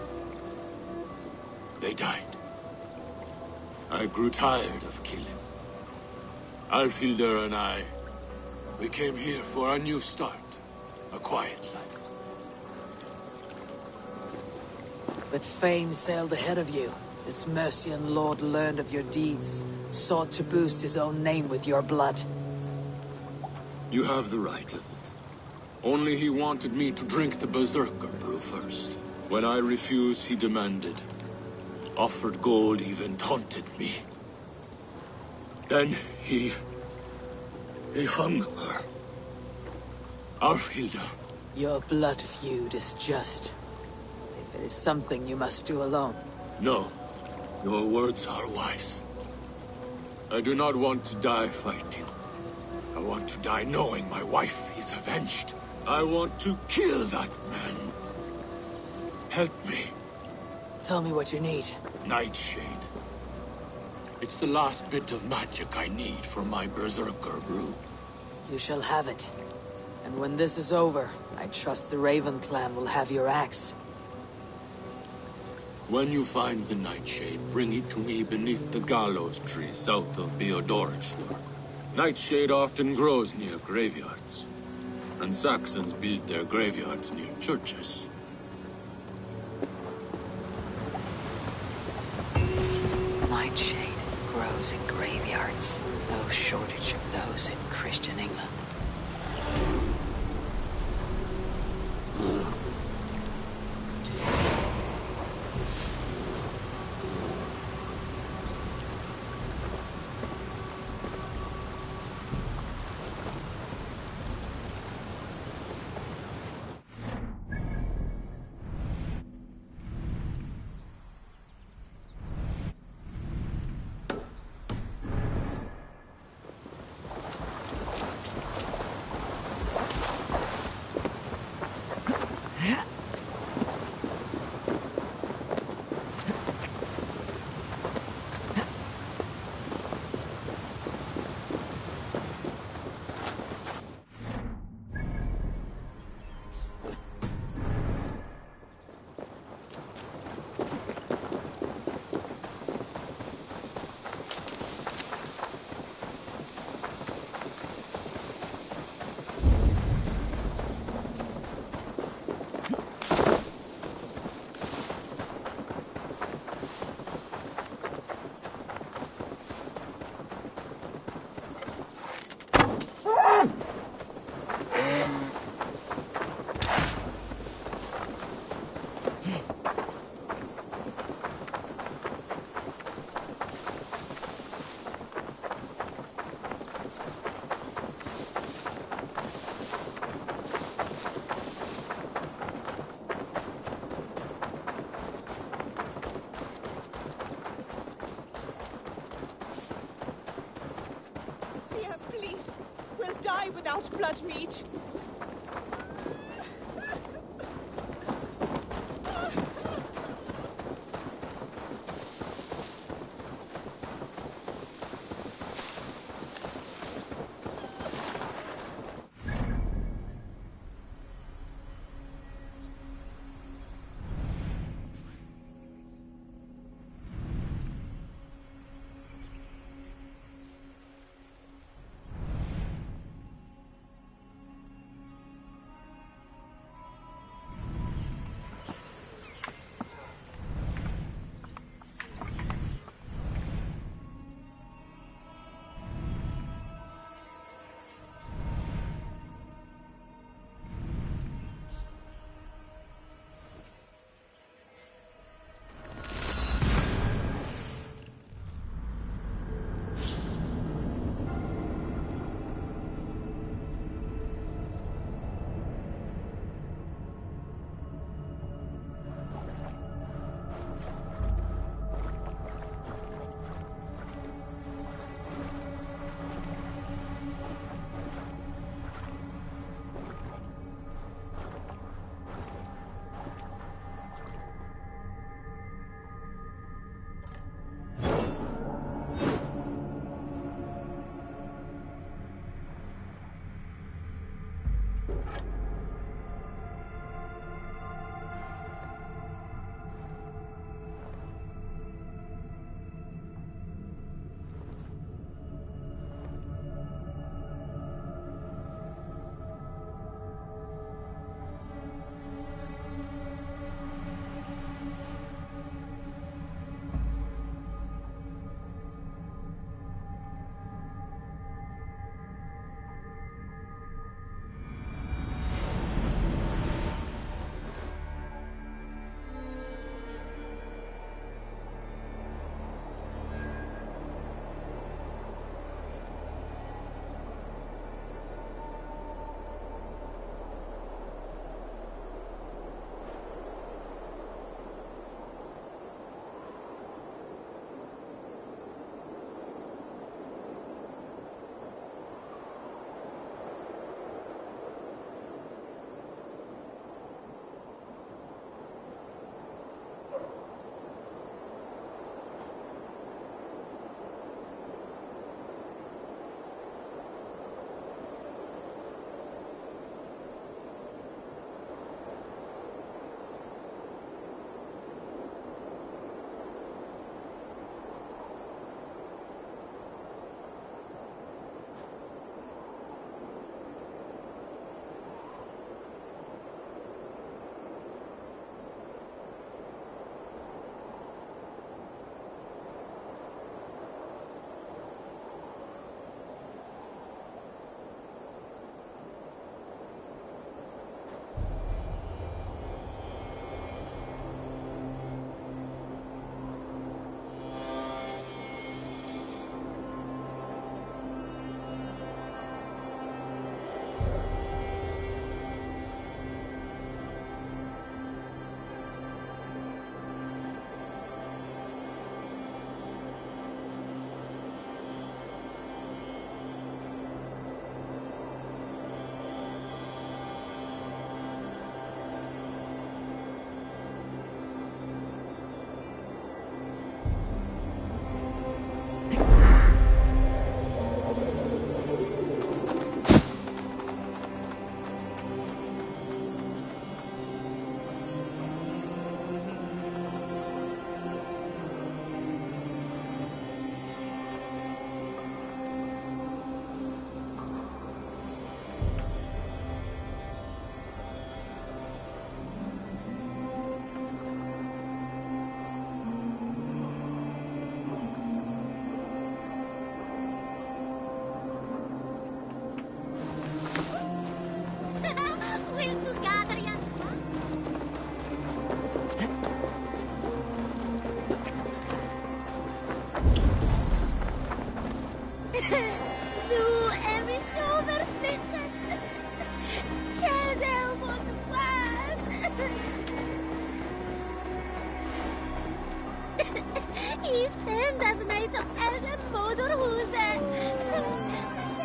They died. I grew tired of killing. Alfhildr and I, we came here for a new start. A quiet life. But fame sailed ahead of you. This Mercian lord learned of your deeds, sought to boost his own name with your blood. You have the right of it. Only he wanted me to drink the Berserker brew first. When I refused, he demanded. Offered gold, even taunted me. Then he hung her. Alfhilda. Your blood feud is just. If it is something you must do alone. No. Your words are wise. I do not want to die fighting. I want to die knowing my wife is avenged. I want to kill that man. Help me. Tell me what you need. Nightshade. It's the last bit of magic I need for my Berserker brew. You shall have it. And when this is over, I trust the Raven clan will have your axe. When you find the Nightshade, bring it to me beneath the gallows tree south of Beodoricshire. Nightshade often grows near graveyards, and Saxons build their graveyards near churches. Nightshade grows in graveyards. No shortage of those in Christian England. Without blood meat. mitt överflyttat. Kände mot vad? I sändade mig till elden motorhuset.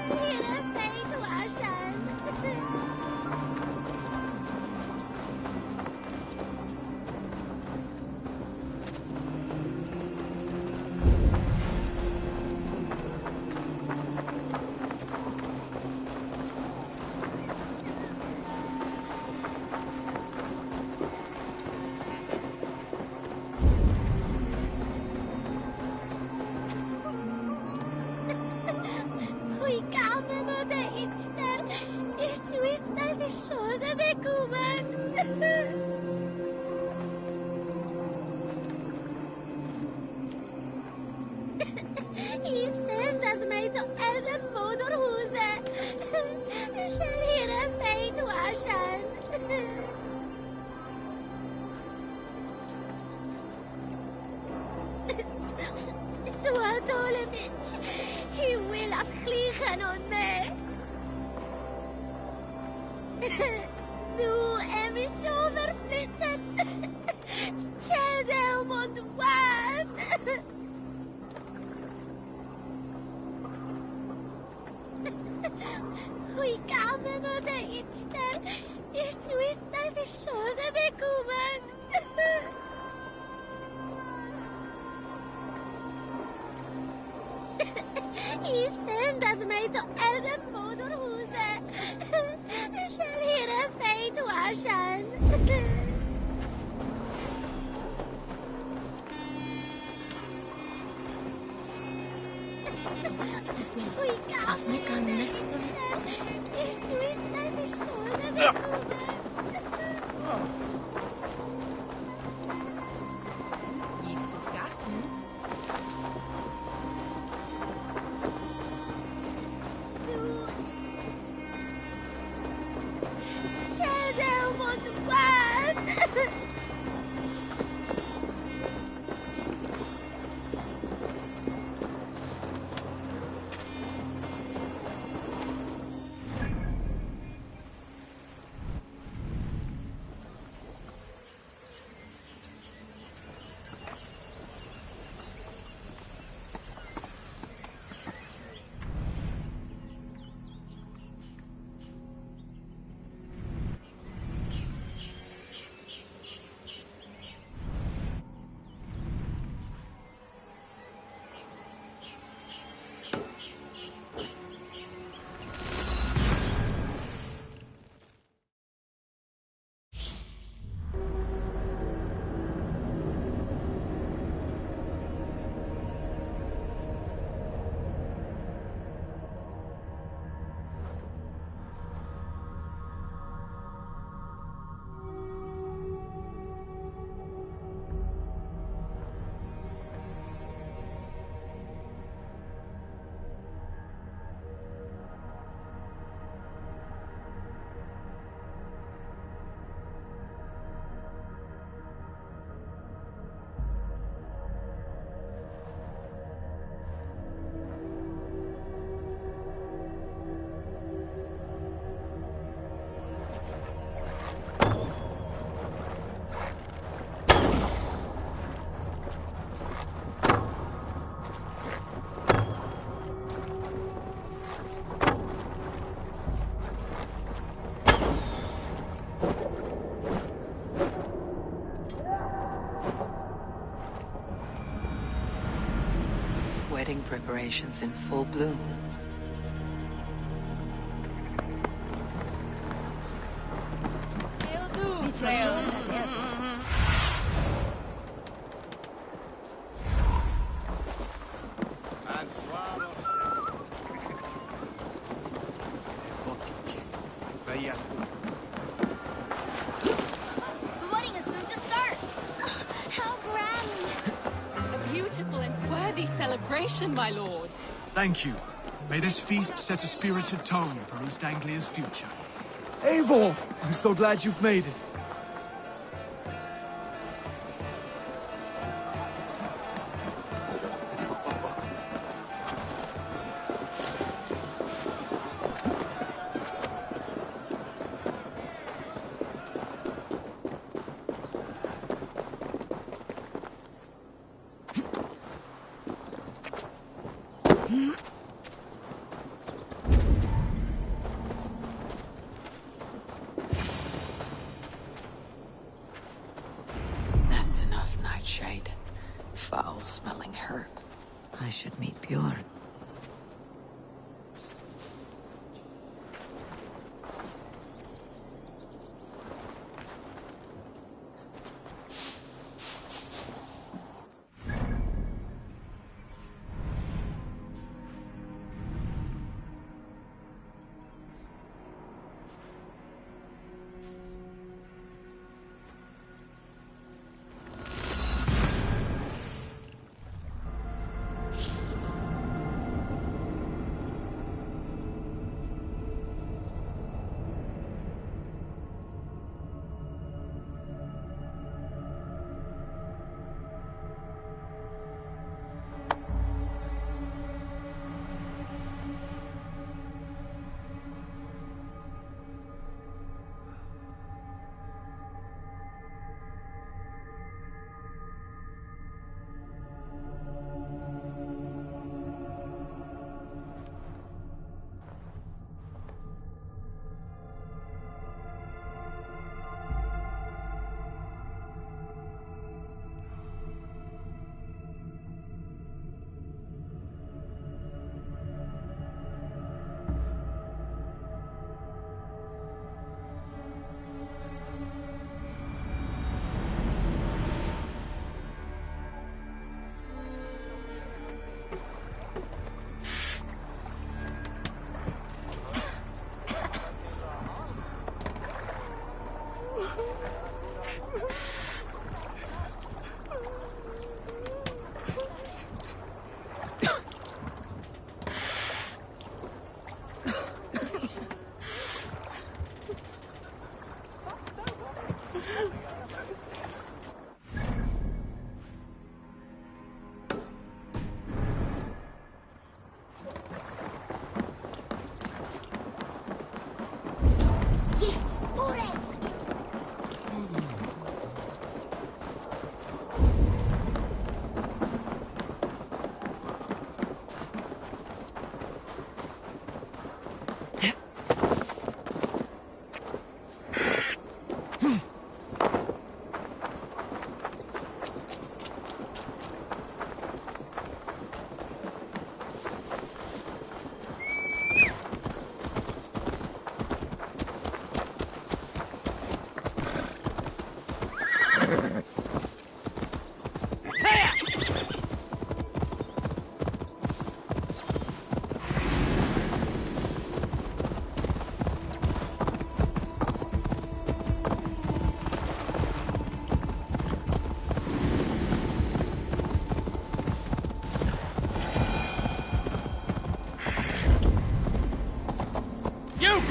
Hela fejt och arsan. Hui kamen och det içler. Ich visste att det skulle bekommen. I sändade mig till elden motorhuset. Själv hela fejt och arsan. سوال منش he will أخليخن ونه Nu är mitt överflyttat. Kände mot vad? Hui kamen och det içler. Ich visste att det skulle bekommen. I sändade mig till elden motorhuset. Själv hela fejt och arsan. Hui kamen och det içler. Ich visste att det skulle bekommen. Kände mot vad? Wedding preparations in full bloom. The wedding is soon to start. How grand. A beautiful and worthy celebration, my lord. Thank you. May this feast set a spirited tone for East Anglia's future. Eivor! I'm so glad you've made it. That's enough, Nightshade. Foul-smelling herb. I should meet Bjorn.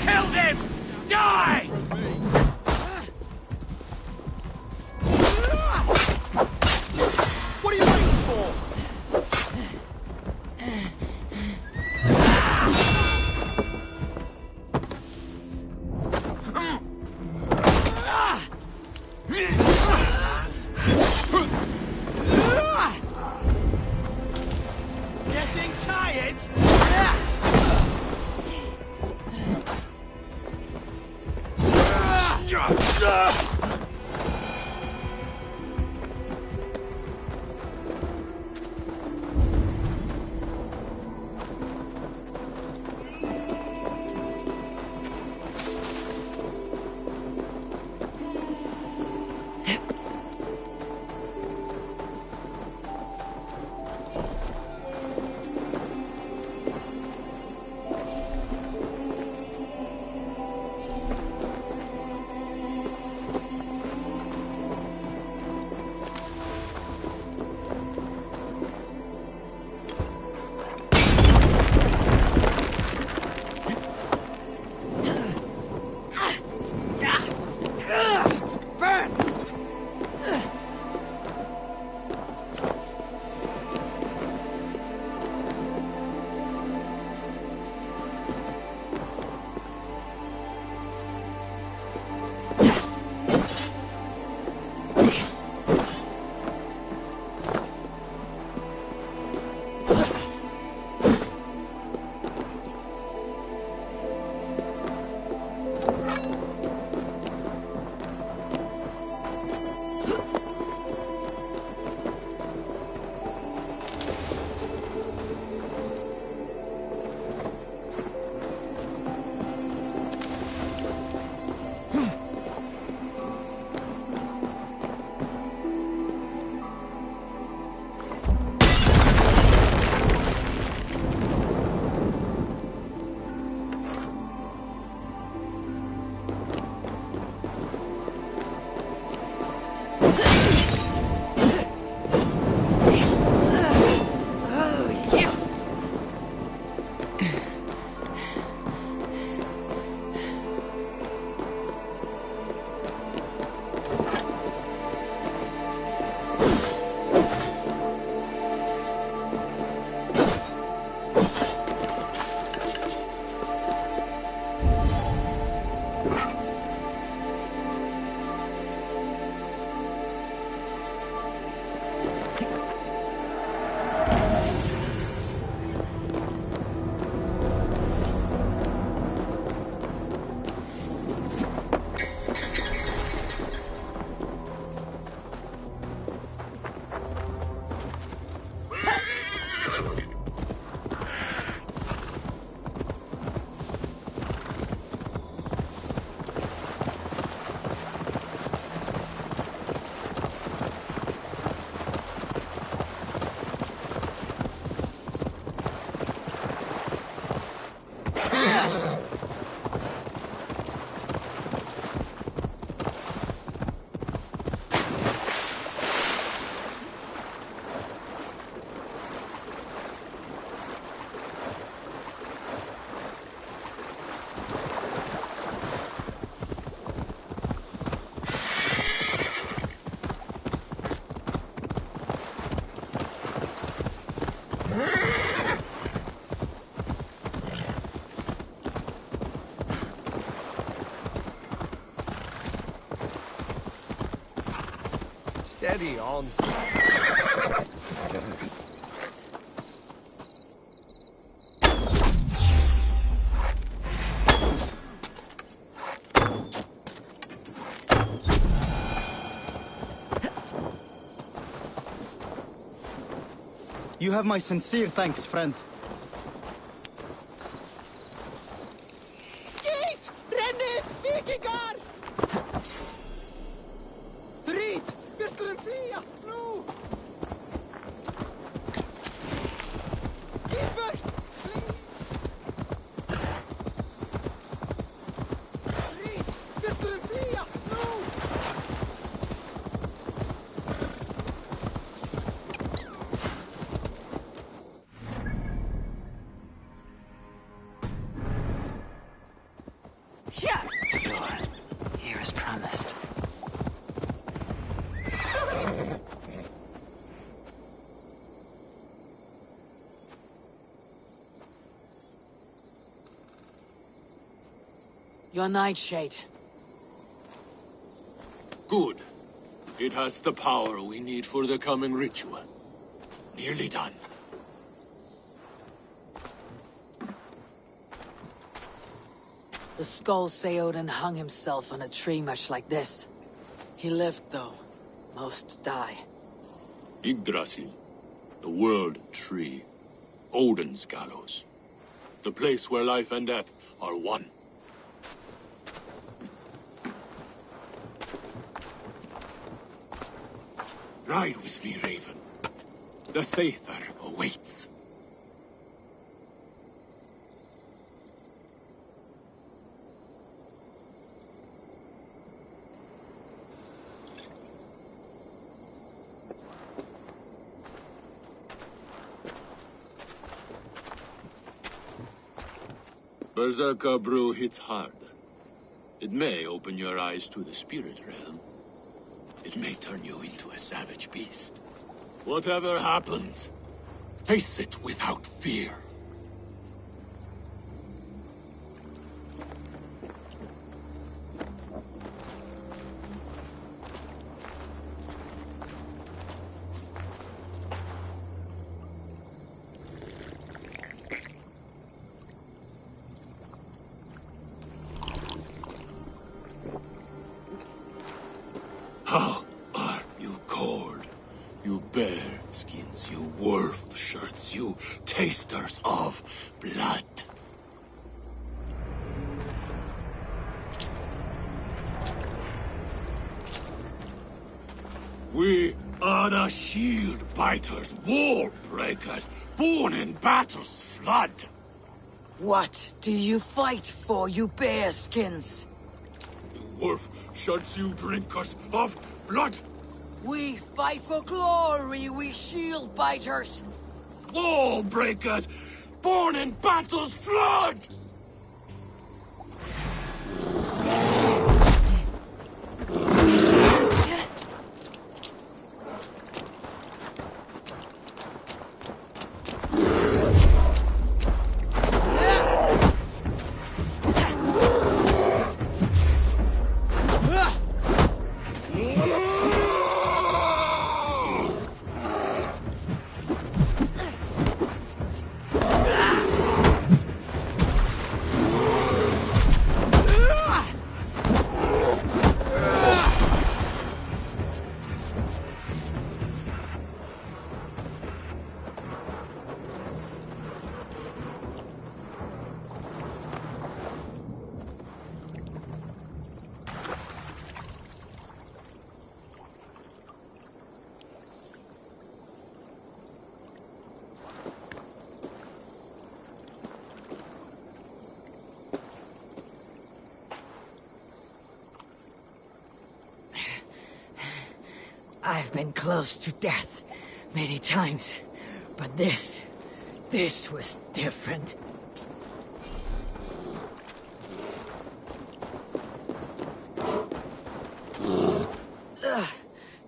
Killed him! Die! What are you waiting for? Getting tired? Steady on. You have my sincere thanks, friend. Skeet! Renne! Vikingar! Drit! Vi skulle fly! Nu! Gibber! Drit! Vi skulle fly! Nu! Here as promised. Your nightshade. Good. It has the power we need for the coming ritual. Nearly done. The skulls say Odin hung himself on a tree much like this. He lived, though. Most die. Yggdrasil. The world tree. Odin's gallows. The place where life and death are one. Ride with me, Raven. The Sather awaits. Berserker brew hits hard. It may open your eyes to the spirit realm. It may turn you into a savage beast. Whatever happens, face it without fear. How are you cold? You bear skins, you wolf shirts, you tasters of blood. We are the shield biters, wall breakers, born in battle's flood. What do you fight for, you bearskins? Wolf shirts, you drinkers of blood. We fight for glory, we shield biters. Wall breakers, born in battle's flood. been close to death many times, but this was different.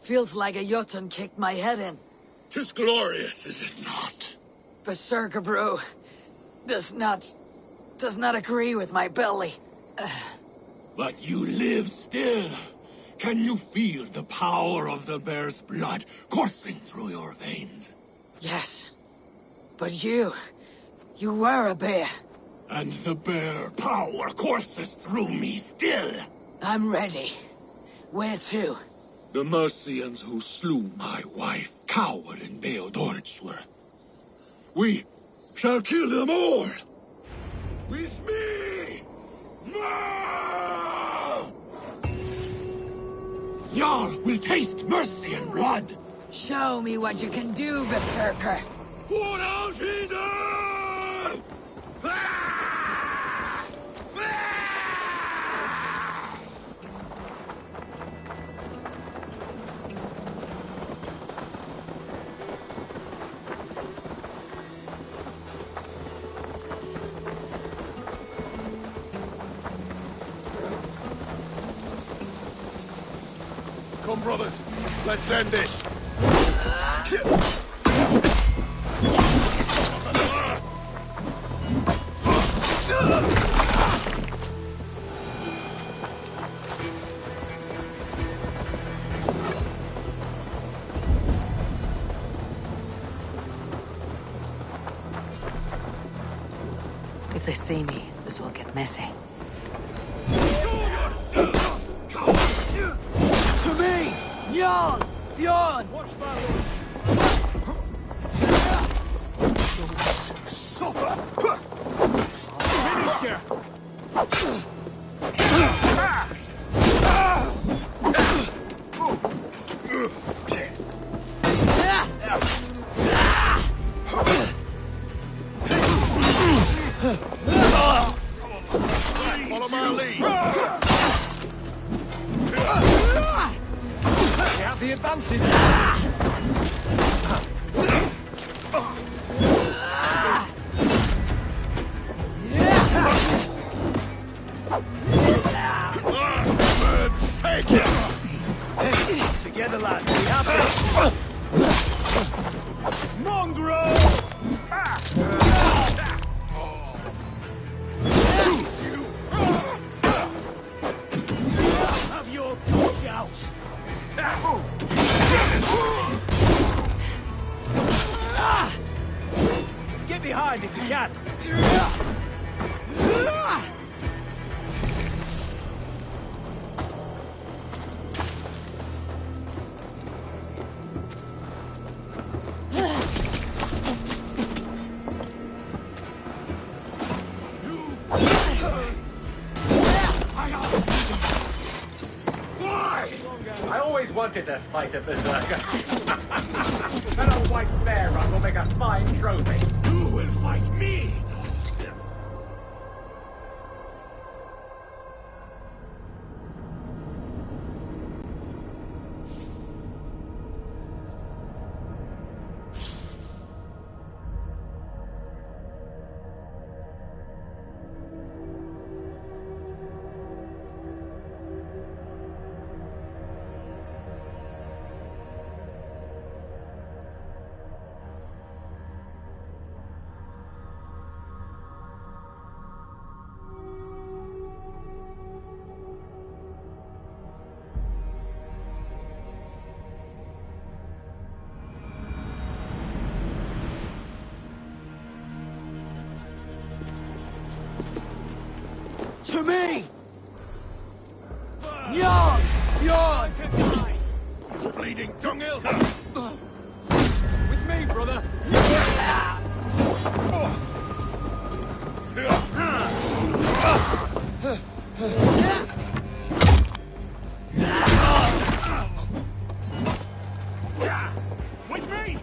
Feels like a Jotun kicked my head in. 'Tis glorious, is it not? Berserker brew does not agree with my belly. But you live still. Can you feel the power of the bear's blood coursing through your veins? Yes. But you were a bear. And the bear power courses through me still. I'm ready. Where to? The Mercians who slew my wife cowered in Beodoritsworth. We shall kill them all! With me! No! Jarl will taste mercy and blood! Show me what you can do, Berserker! For Alfhilder! Come, brothers. Let's end this. If they see me, this will get messy. To me! Njal! Bjorn! Watch that Suffer! Finish her! Follow my lead. We have the advantage. Take it! Together, lads. We have this. Mongrel! Have your shouts. Get behind if you can. I always wanted to fight a berserker. That old white bear run will make a fine trophy. You will fight me! To me! Njal! Bjorn! You bleeding dunghill! With me, brother. With me!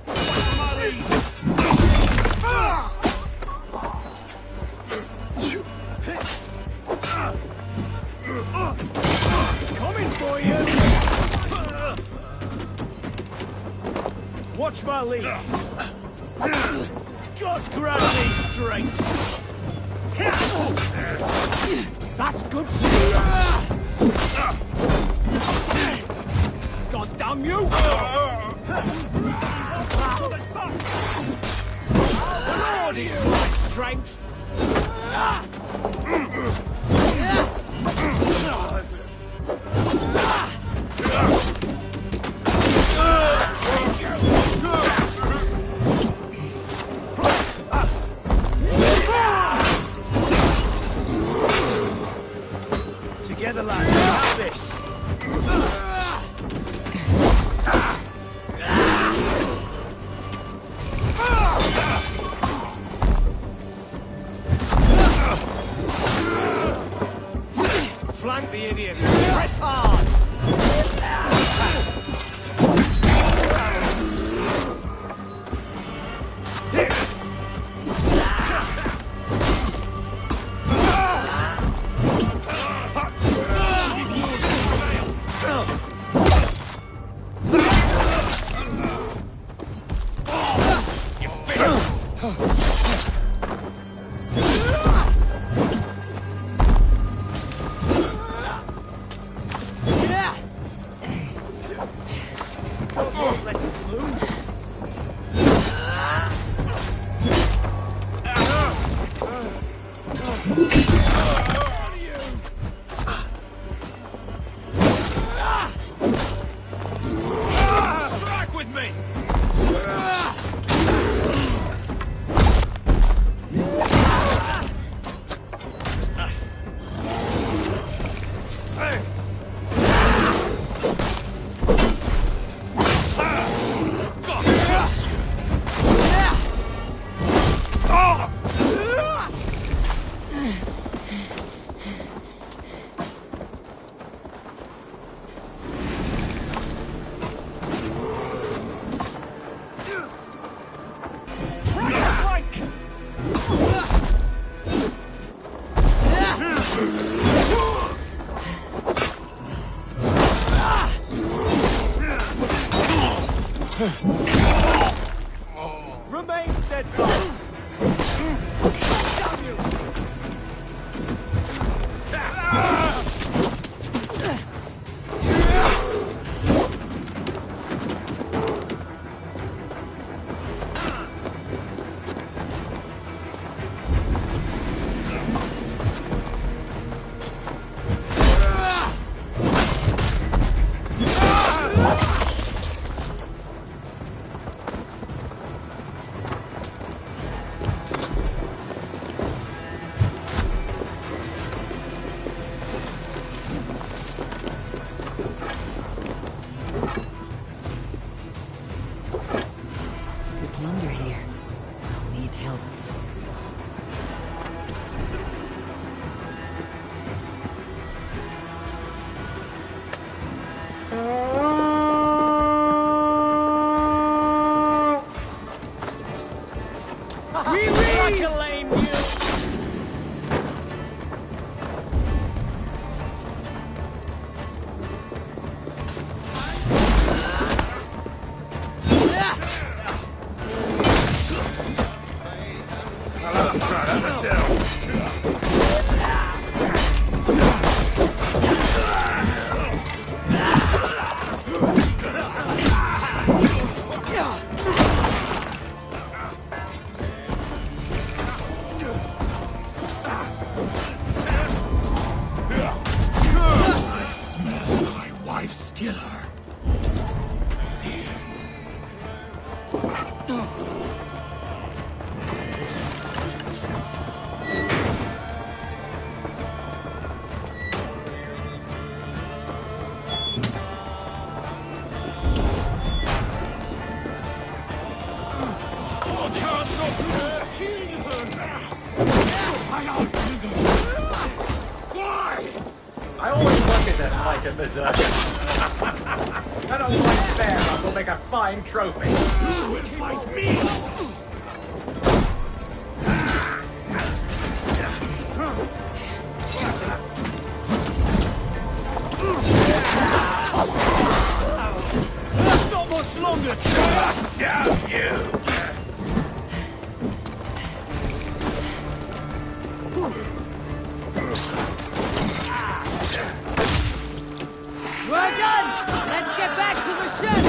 Coming for you. lead. God grant me strength. That's good stuff. God damn you! The Lord is my strength. Together, lads, we have this. Flank the idiots. Press hard. Let us loose. Strike with me. Remain steadfast. Damn you! Plunder here. I'll need help. Reclaim you! I smell my wife's killer. He's here. I always wanted to fight a berserker. That old white bear will make a fine trophy. You will fight me! Not much longer! Damn you! We're done! Let's get back to the ship!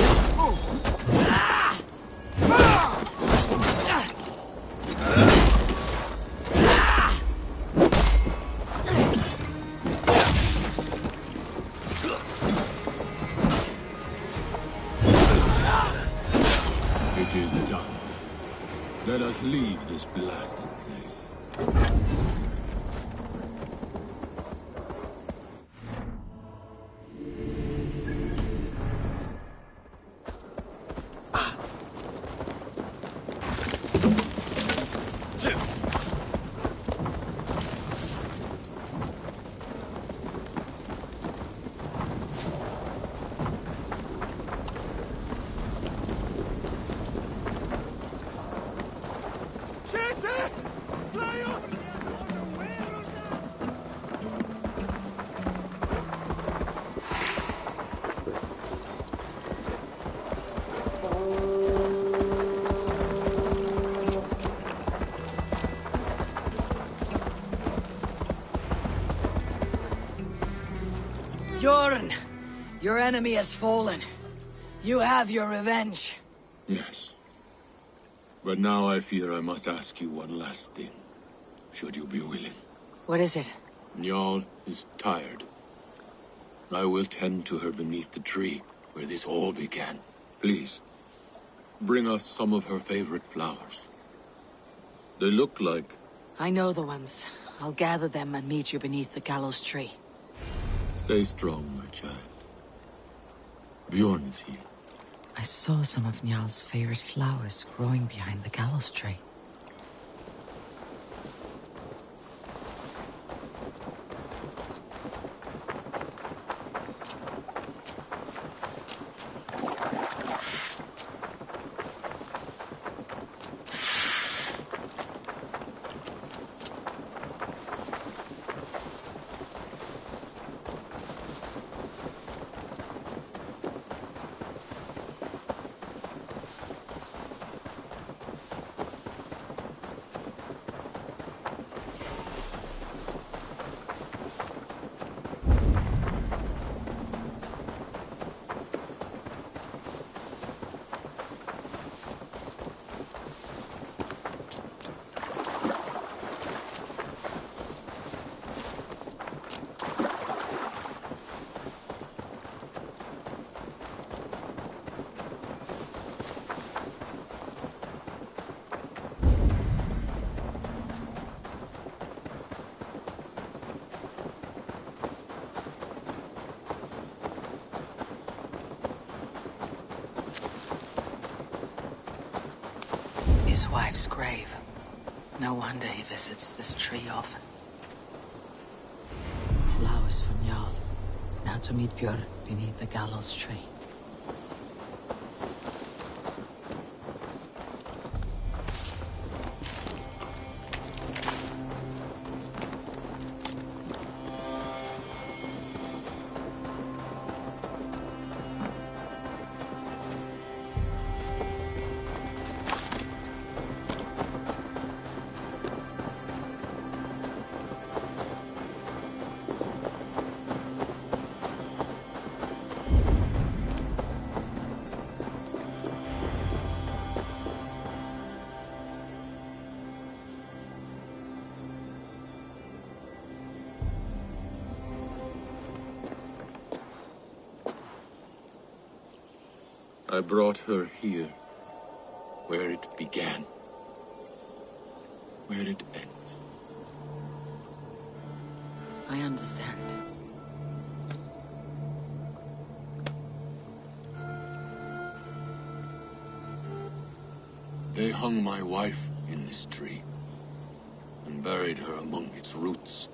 It is done. Let us leave this blasted place. Bjorn, your enemy has fallen. You have your revenge. Yes. But now I fear I must ask you one last thing. Should you be willing. What is it? Njal is tired. I will tend to her beneath the tree where this all began. Please, bring us some of her favorite flowers. They look like... I know the ones. I'll gather them and meet you beneath the gallows tree. Stay strong, my child. Bjorn is here. I saw some of Njal's favorite flowers growing behind the gallows tree. His wife's grave. No wonder he visits this tree often. Flowers from Njal. Now to meet Björn beneath the gallows tree. I brought her here, where it began, where it ends. I understand. They hung my wife in this tree, and buried her among its roots.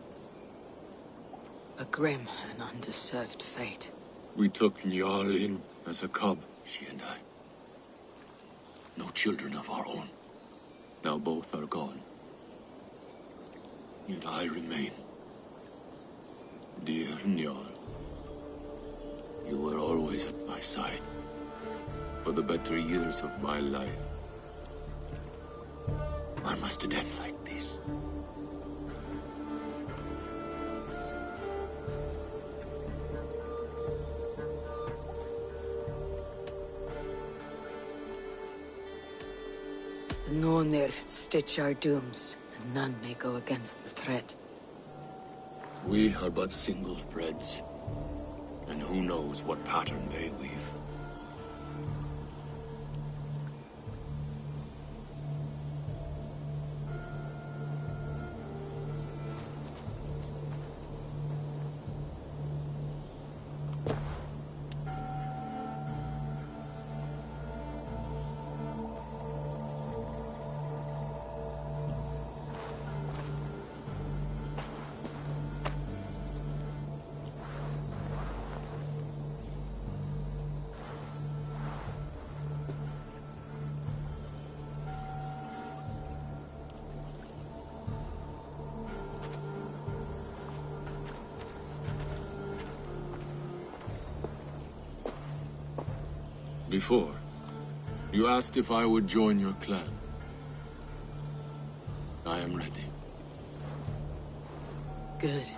A grim and undeserved fate. We took Njal in as a cub, she and I. No children of our own. Now both are gone. Yet I remain. Dear Njal, you were always at my side. For the better years of my life. I must end like this. Nonir stitch our dooms, and none may go against the threat. We are but single threads, and who knows what pattern they weave. Before, you asked if I would join your clan. I am ready. Good.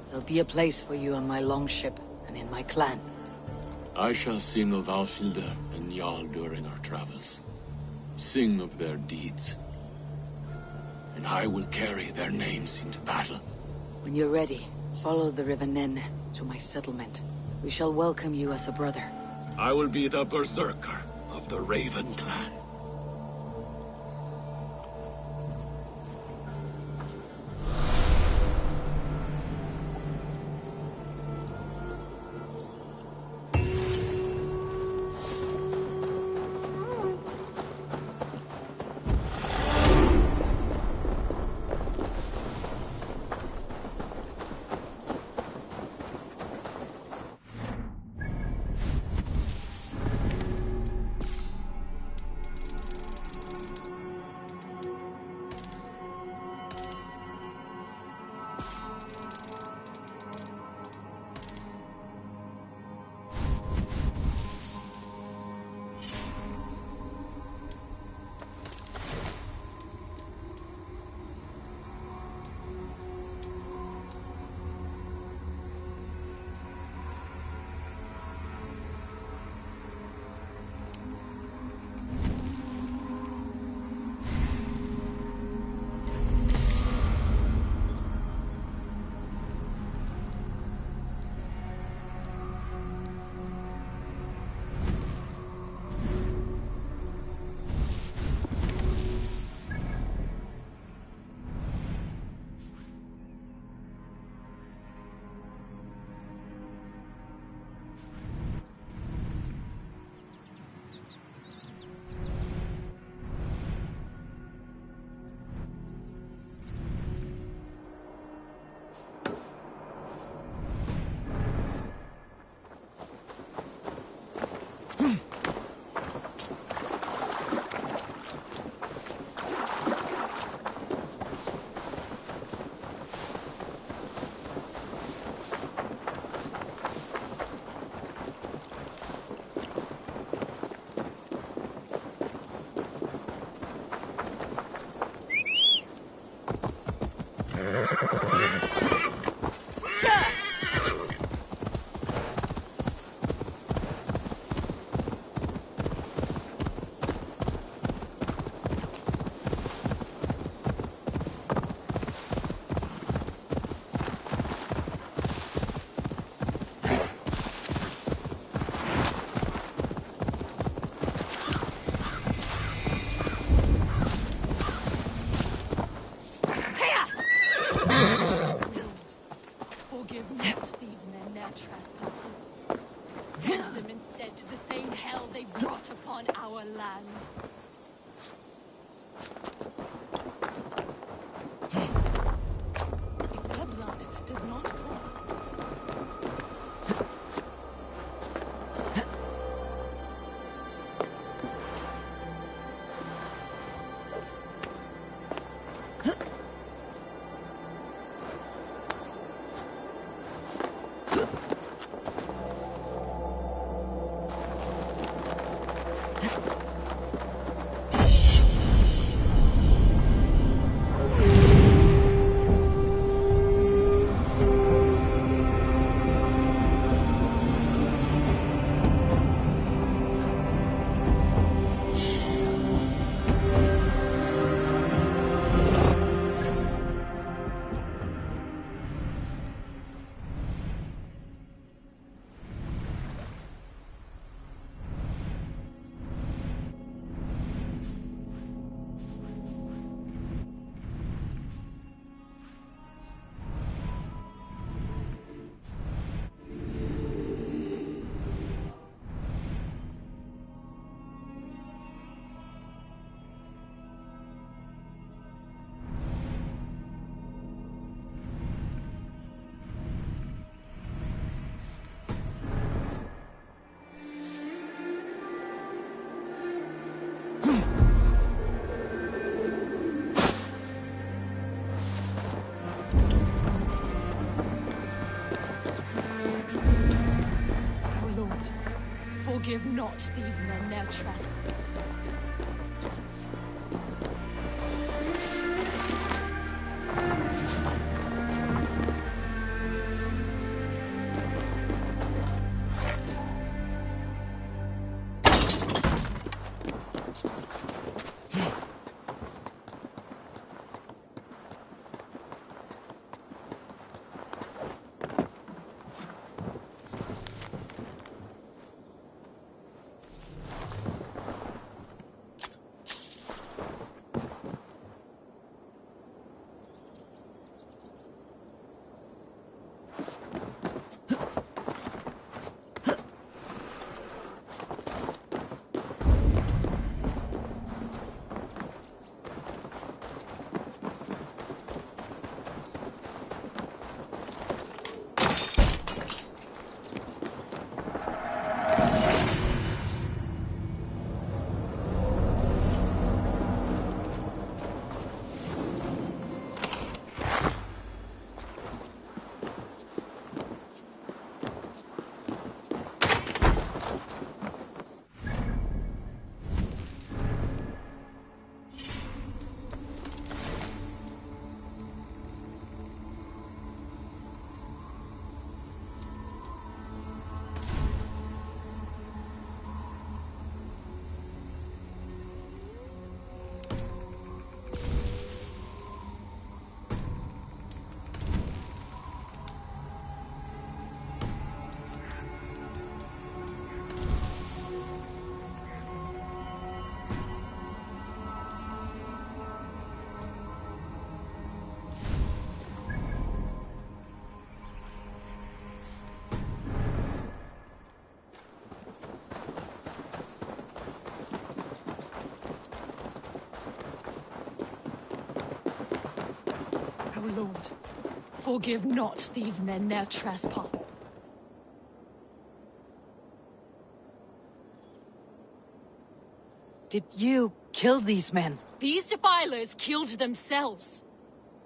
There'll be a place for you on my longship, and in my clan. I shall sing of Alfilder and Jarl during our travels. Sing of their deeds. And I will carry their names into battle. When you're ready, follow the River Nene to my settlement. We shall welcome you as a brother. I will be the berserker of the Raven clan. Forgive not these men their trespasses. Send them instead to the same hell they brought upon our land. If their blood does not cleanse, Forgive not these men their trespass. Lord, forgive not these men their trespass. Did you kill these men? These defilers killed themselves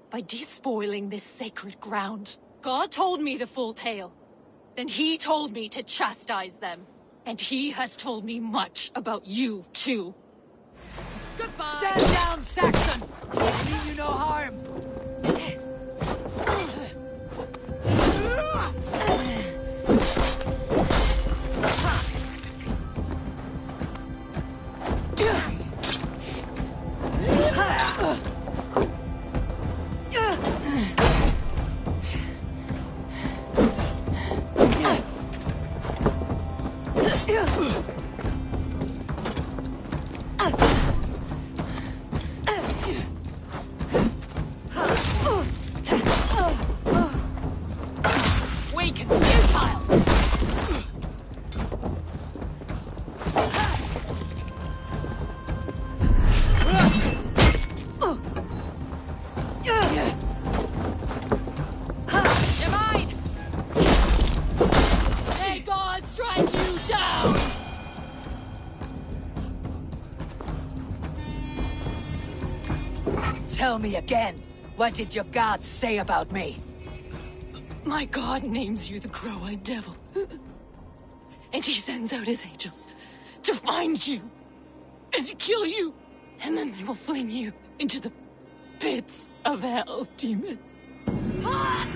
by despoiling this sacred ground. God told me the full tale. Then he told me to chastise them. And he has told me much about you, too. Goodbye! Stand down, Saxon! I mean you no harm! Tell me again, what did your gods say about me? My god names you the Crow-Eyed Devil. And he sends out his angels to find you and to kill you. And then they will fling you into the pits of hell, demon. Ah!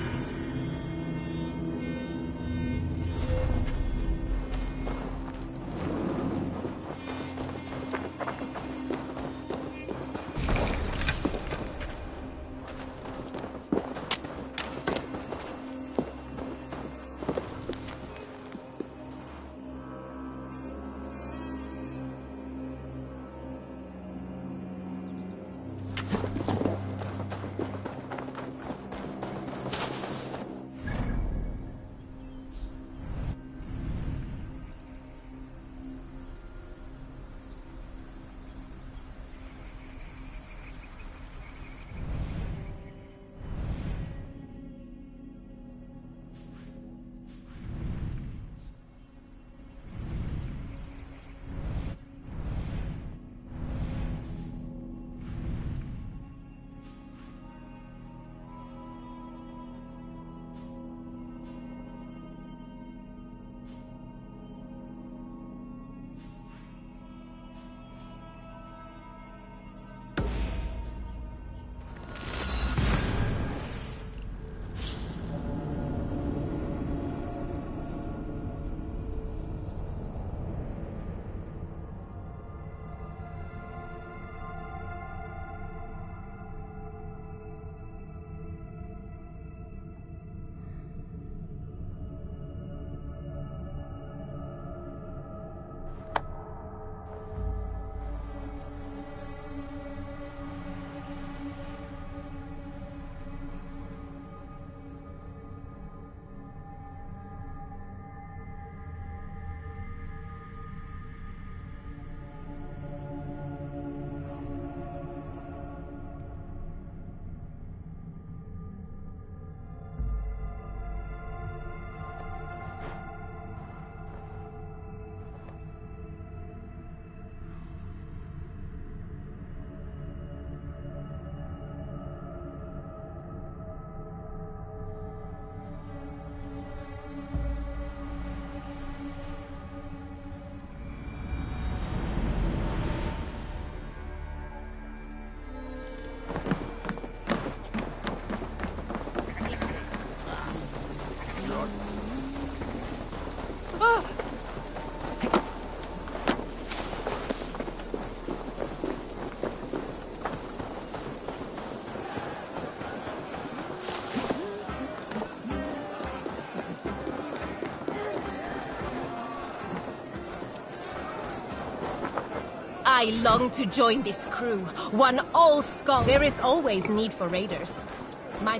I long to join this crew. One all skull. There is always need for raiders.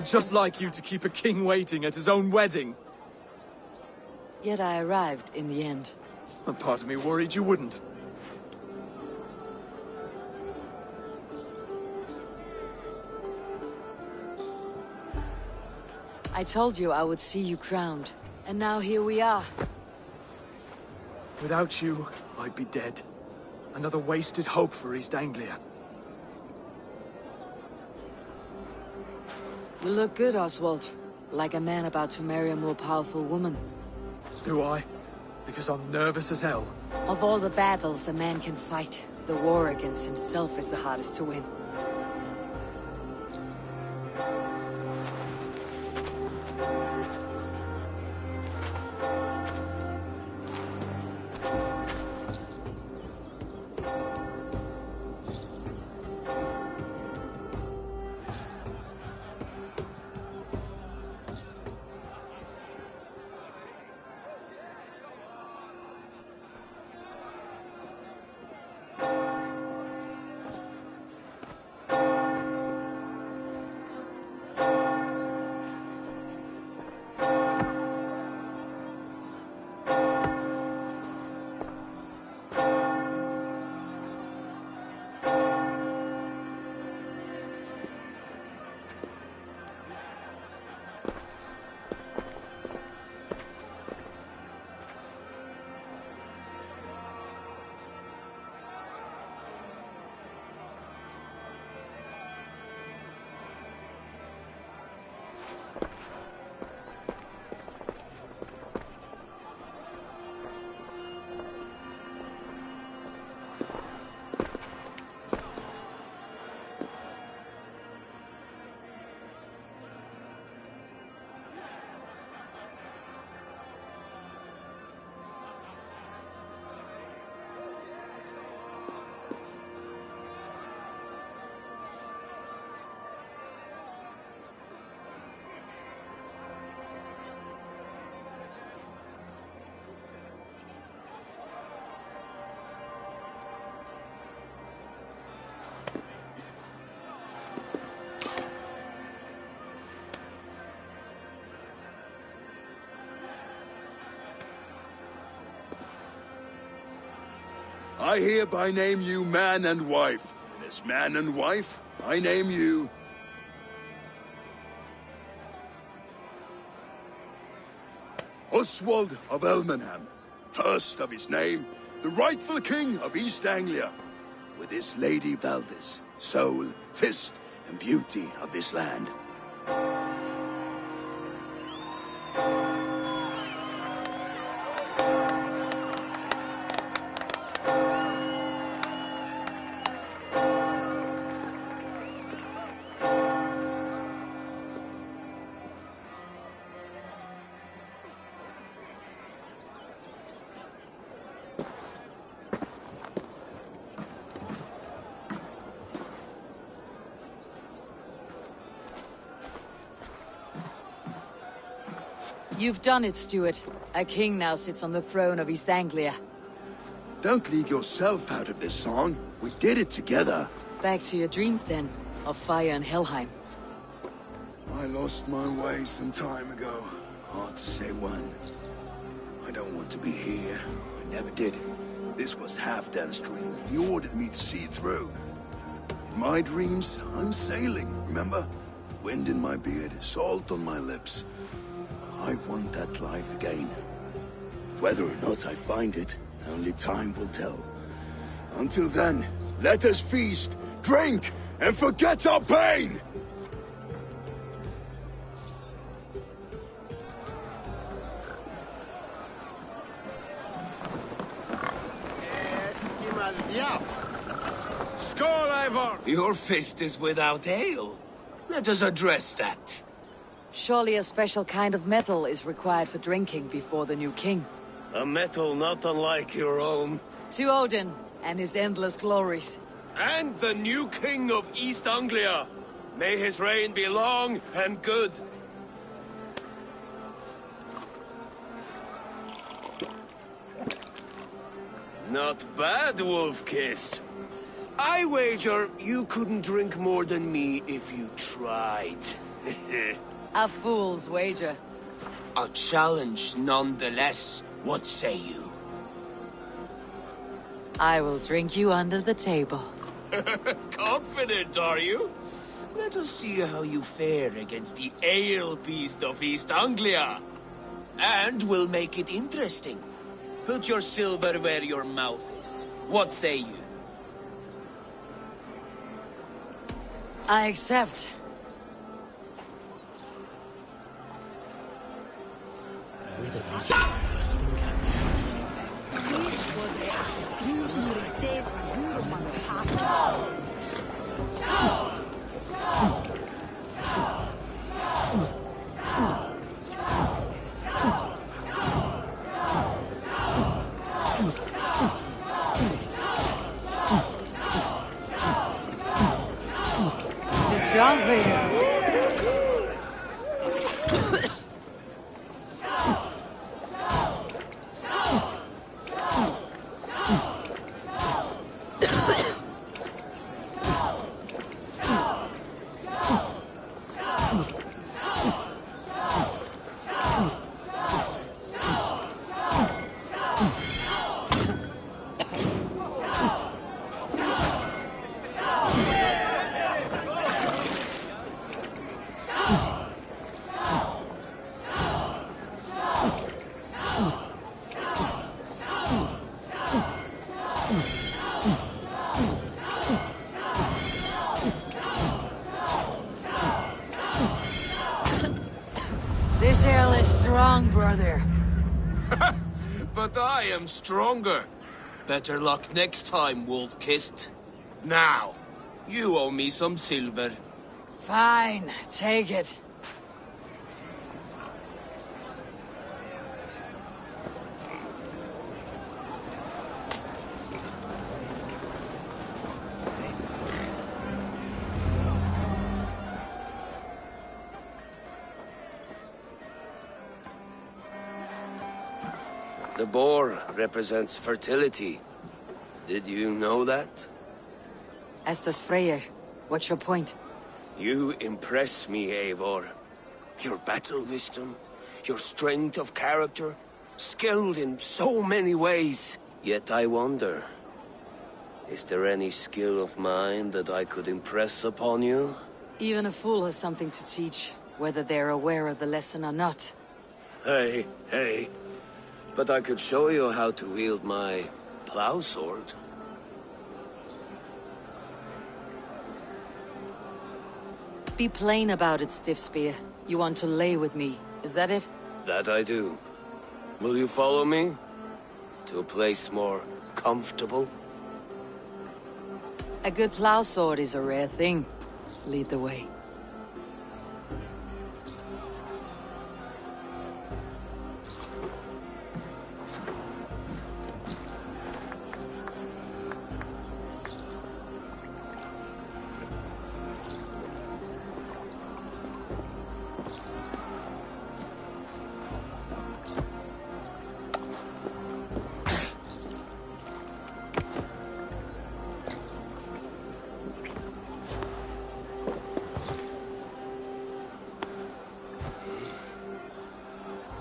Just like you to keep a king waiting at his own wedding. Yet I arrived in the end. A part of me worried you wouldn't. I told you I would see you crowned. And now here we are. Without you, I'd be dead. Another wasted hope for East Anglia. You look good, Oswald. Like a man about to marry a more powerful woman. Do I? Because I'm nervous as hell. Of all the battles a man can fight, the war against himself is the hardest to win. I hereby name you man and wife. And as man and wife, I name you... Oswald of Elmenham, first of his name, the rightful king of East Anglia, with this Lady Valdis, soul, fist, and beauty of this land. You've done it, Stuart. A king now sits on the throne of East Anglia. Don't leave yourself out of this song. We did it together. Back to your dreams, then, of fire and Helheim. I lost my way some time ago. Hard to say when. I don't want to be here. I never did. This was Halfdan's dream. He ordered me to see it through. In my dreams, I'm sailing, remember? Wind in my beard, salt on my lips. I want that life again. Whether or not I find it, only time will tell. Until then, let us feast, drink, and forget our pain! Skål, Ivor! Your fist is without ale. Let us address that. Surely a special kind of metal is required for drinking before the new king. A metal not unlike your own. To Odin and his endless glories. And the new king of East Anglia. May his reign be long and good. Not bad, Wolf-Kissed. I wager you couldn't drink more than me if you tried. A fool's wager. A challenge nonetheless. What say you? I will drink you under the table. Confident, are you? Let us see how you fare against the ale beast of East Anglia. And we'll make it interesting. Put your silver where your mouth is. What say you? I accept. Too strong for you. This ale is strong, brother. But I am stronger. Better luck next time, Wolf-Kissed. Now, you owe me some silver. Fine, take it. The boar represents fertility. Did you know that? As does Freyr. What's your point? You impress me, Eivor. Your battle wisdom, your strength of character, skilled in so many ways. Yet I wonder, is there any skill of mine that I could impress upon you? Even a fool has something to teach, whether they're aware of the lesson or not. Hey. But I could show you how to wield my plow sword. Be plain about it, Stiff Spear. You want to lay with me, is that it? That I do. Will you follow me? To a place more comfortable? A good plow sword is a rare thing. Lead the way.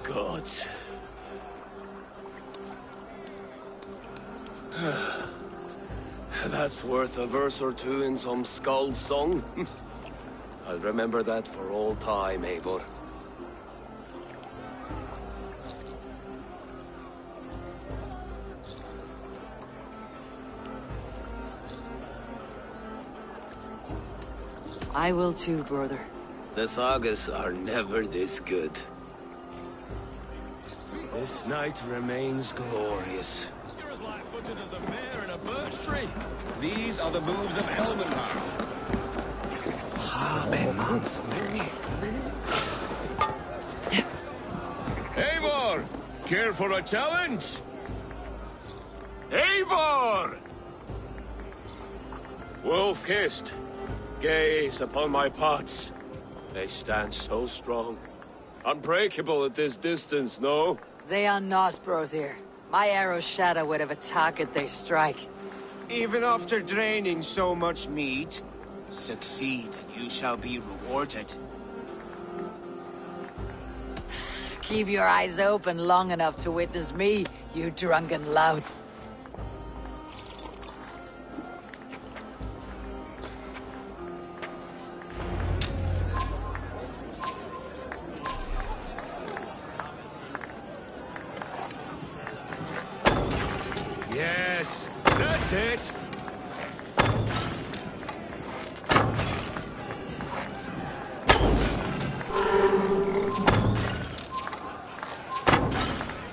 Gods. That's worth a verse or two in some skald song. I'll remember that for all time, Eivor. I will too, brother. The sagas are never this good. This night remains glorious. You're as light-footed as a bear in a birch tree. These are the moves of Elmenhar. Eivor! Care for a challenge? Eivor! Wolf-Kissed, gaze upon my pots. They stand so strong. Unbreakable at this distance, no? They are not, Brother. My arrows shatter whatever target they strike. Even after draining so much meat, succeed and you shall be rewarded. Keep your eyes open long enough to witness me, you drunken lout. Yes, that's it.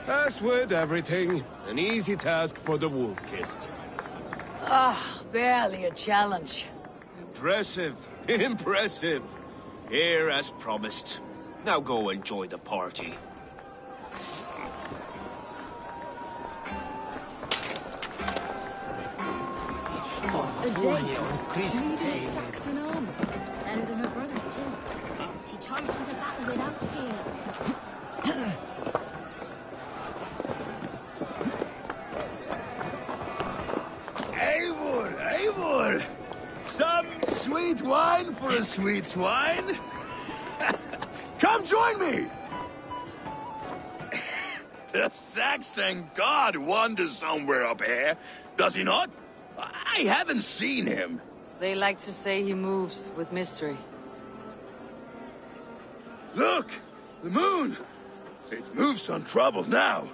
As with everything, an easy task for the wolf-kissed. Ah, barely a challenge. Impressive, impressive. Here as promised. Now go enjoy the party. A date. Leading a Saxon army. Better than her brothers, too. She charged into battle without fear. Eivor, Eivor! Some sweet wine for a sweet swine? Come join me! The Saxon god wanders somewhere up here, does he not? I haven't seen him. They like to say he moves with mystery. Look! The moon! It moves untroubled now.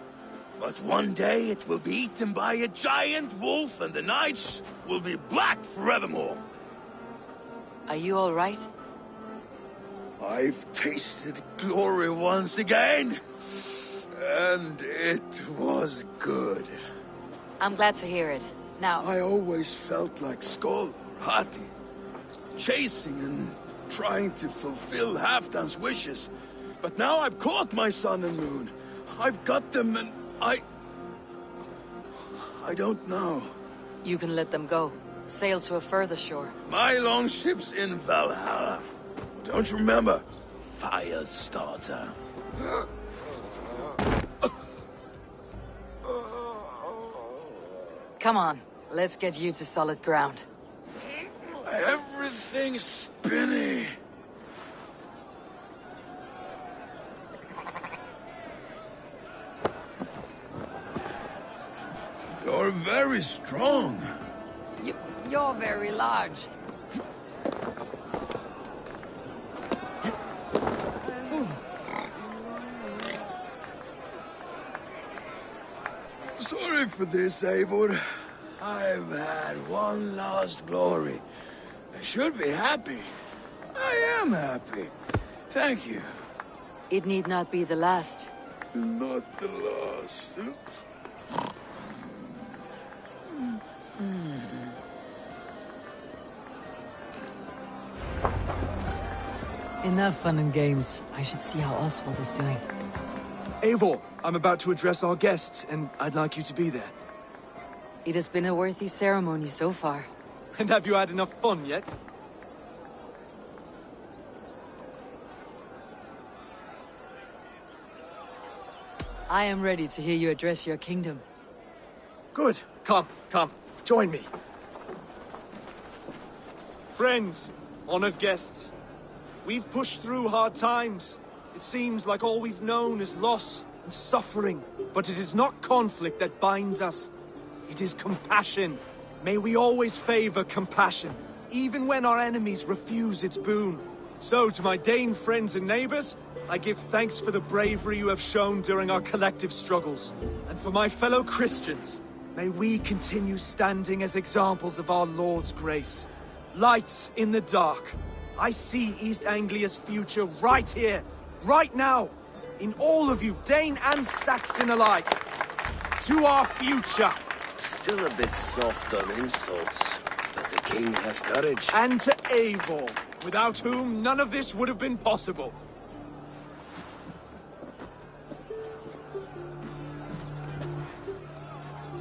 But one day it will be eaten by a giant wolf and the nights will be black forevermore. Are you all right? I've tasted glory once again. And it was good. I'm glad to hear it. Now... I always felt like Skoll or Hati. Chasing and trying to fulfill Halfdan's wishes. But now I've caught my sun and moon. I've got them and I don't know. You can let them go. Sail to a further shore. My longship's in Valhalla. Don't you remember? Firestarter. Come on, let's get you to solid ground. Everything's spinny. You're very strong. You're very large. Sorry for this, Eivor. I've had one last glory. I should be happy. I am happy. Thank you. It need not be the last. Not the last. Enough fun and games. I should see how Oswald is doing. Eivor, I'm about to address our guests, and I'd like you to be there. It has been a worthy ceremony so far. And have you had enough fun yet? I am ready to hear you address your kingdom. Good. Come, join me. Friends, honored guests, we've pushed through hard times. It seems like all we've known is loss and suffering. But it is not conflict that binds us. It is compassion. May we always favor compassion, even when our enemies refuse its boon. So, to my Dane friends and neighbors, I give thanks for the bravery you have shown during our collective struggles. And for my fellow Christians, may we continue standing as examples of our Lord's grace. Lights in the dark. I see East Anglia's future right here, right now, in all of you, Dane and Saxon alike. To our future. Still a bit soft on insults, but the king has courage. And to Eivor, without whom none of this would have been possible.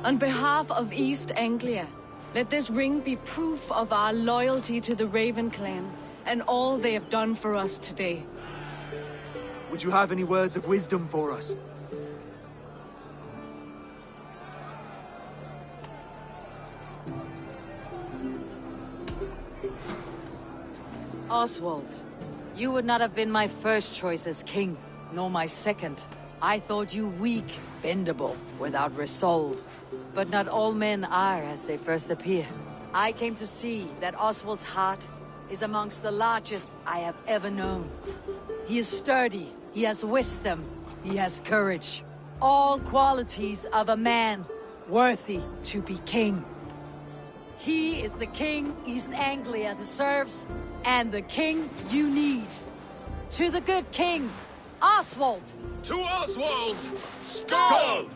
On behalf of East Anglia, let this ring be proof of our loyalty to the Raven clan and all they have done for us today. Would you have any words of wisdom for us? Oswald, you would not have been my first choice as king, nor my second. I thought you weak, bendable, without resolve. But not all men are as they first appear. I came to see that Oswald's heart is amongst the largest I have ever known. He is sturdy, he has wisdom, he has courage. All qualities of a man worthy to be king. He is the king East Anglia deserves, and the king you need. To the good king, Oswald! To Oswald! Skull!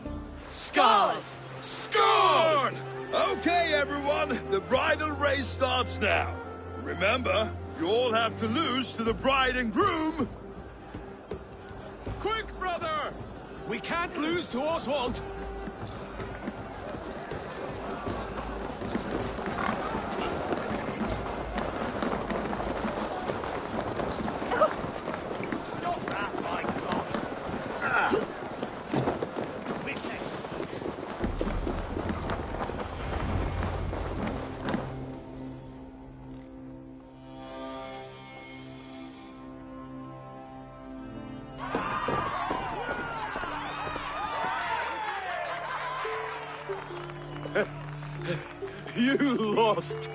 Skull! Skull! Okay, everyone, the bridal race starts now. Remember, you all have to lose to the bride and groom. Quick, brother! We can't lose to Oswald. Stop that, my God! You lost.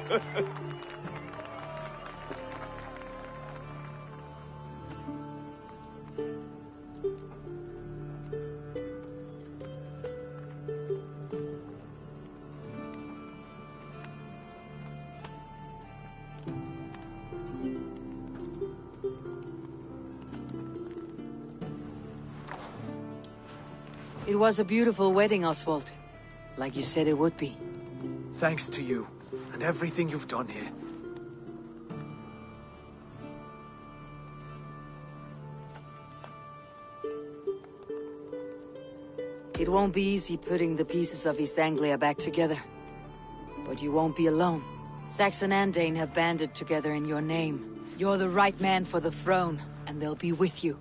It was a beautiful wedding, Oswald. Like you said it would be. Thanks to you, and everything you've done here. It won't be easy putting the pieces of East Anglia back together. But you won't be alone. Saxon and Dane have banded together in your name. You're the right man for the throne, and they'll be with you.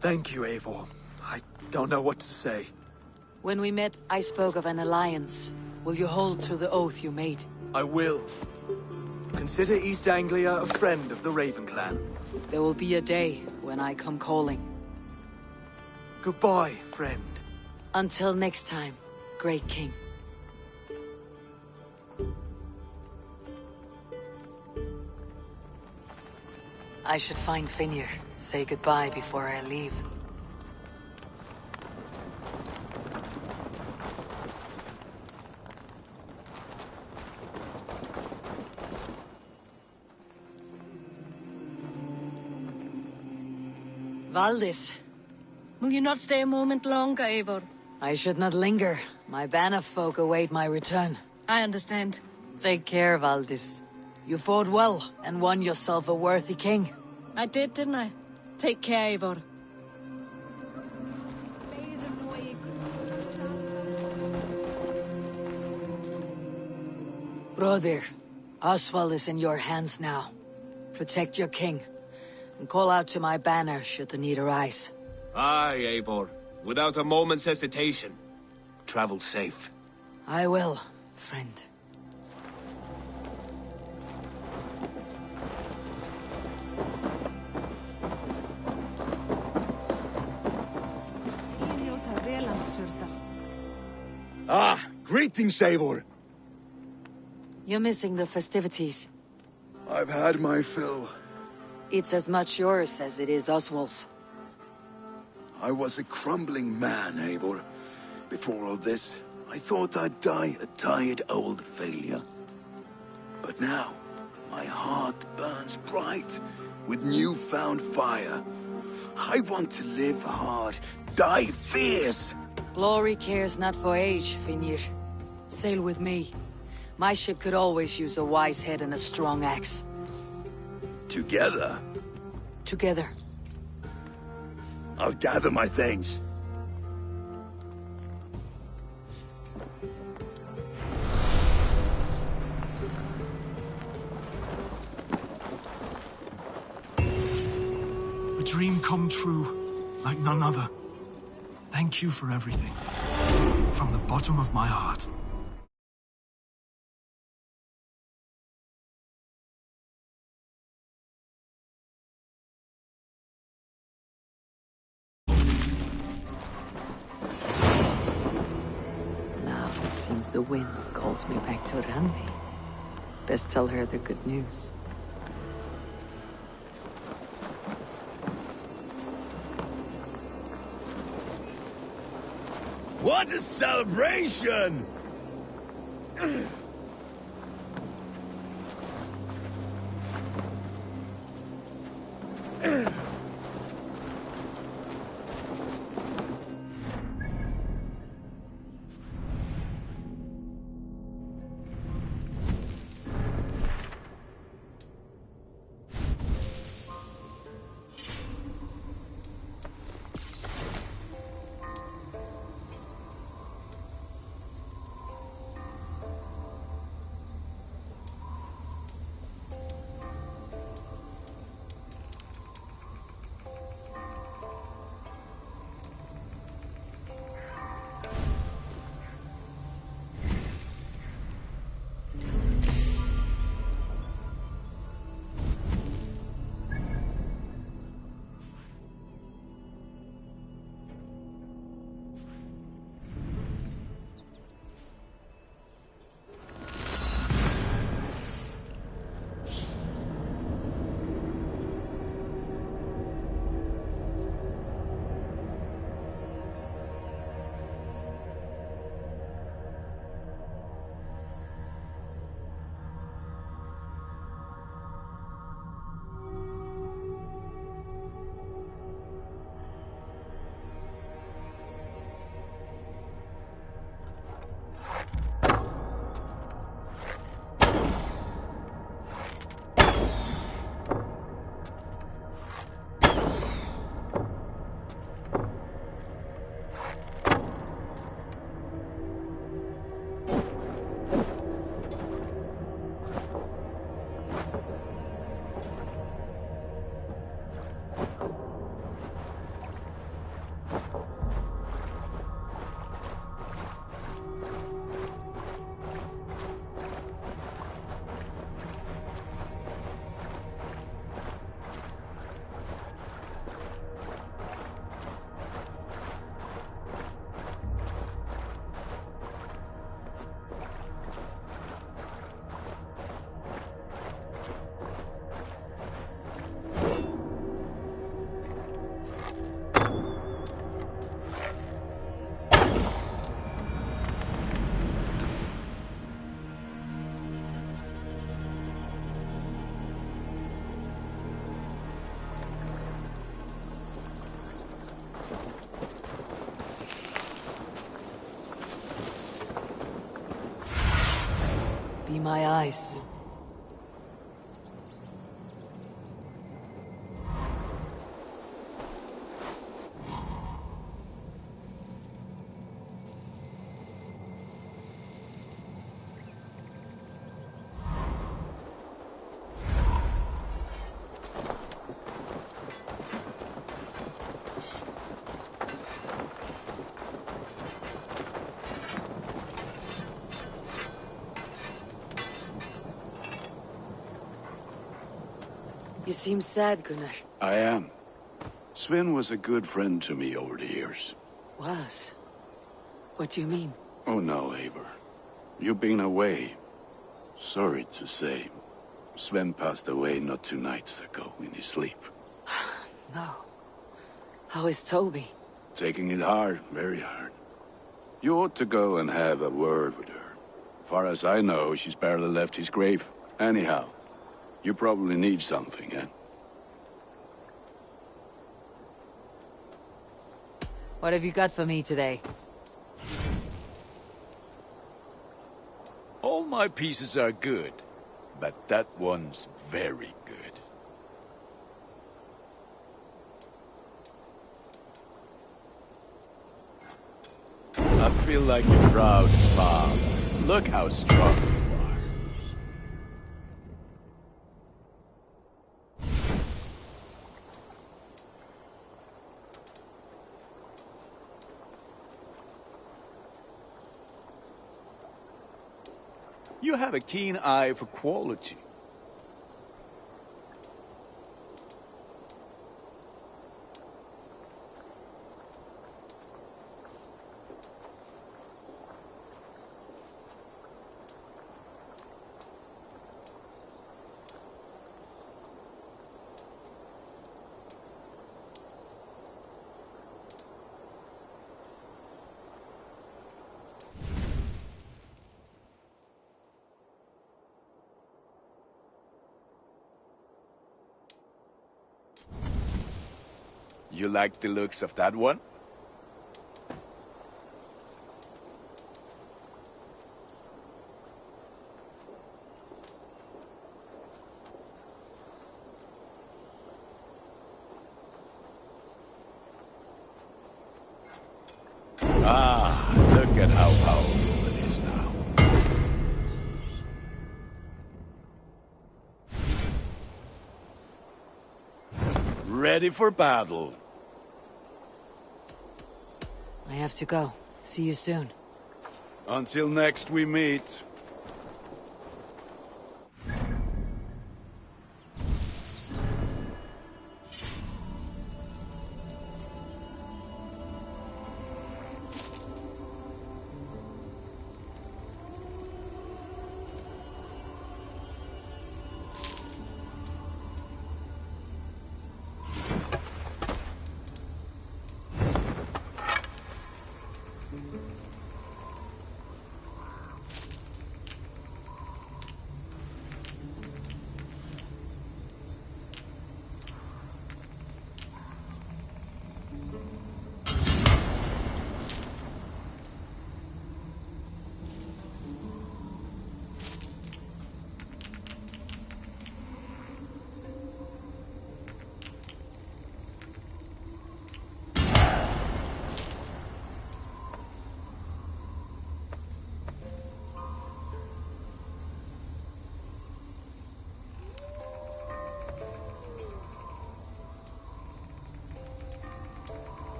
Thank you, Eivor. I don't know what to say. When we met, I spoke of an alliance. Will you hold to the oath you made? I will. Consider East Anglia a friend of the Raven clan. There will be a day when I come calling. Goodbye, friend. Until next time, great king. I should find Finir. Say goodbye before I leave. Valdis. Will you not stay a moment longer, Eivor? I should not linger. My banner folk await my return. I understand. Take care, Valdis. You fought well, and won yourself a worthy king. I did, didn't I? Take care, Eivor. Brother, Oswald is in your hands now. Protect your king, and call out to my banner should the need arise. Aye, Eivor. Without a moment's hesitation. Travel safe. I will, friend. Ah, greetings, Eivor. You're missing the festivities. I've had my fill. It's as much yours as it is Oswald's. I was a crumbling man, Eivor. Before all this, I thought I'd die a tired old failure. But now, my heart burns bright with newfound fire. I want to live hard, die fierce. Glory cares not for age, Finir. Sail with me. My ship could always use a wise head and a strong axe. Together? Together. I'll gather my things. A dream come true, like none other. Thank you for everything. From the bottom of my heart. Sometimes the wind calls me back to Randi. Best tell her the good news. What a celebration! Be my eyes. You seem sad, Gunnar. I am. Sven was a good friend to me over the years. Was? What do you mean? Oh no, Eivor. You've been away. Sorry to say. Sven passed away not 2 nights ago in his sleep. No. How is Toby? Taking it hard, very hard. You ought to go and have a word with her. Far as I know, she's barely left his grave. Anyhow, you probably need something, eh? What have you got for me today? All my pieces are good, but that one's very good. I feel like a proud father. Look how strong you are. You have a keen eye for quality. You like the looks of that one? Ah, look at how powerful it is now. Ready for battle. I have to go. See you soon. Until next we meet.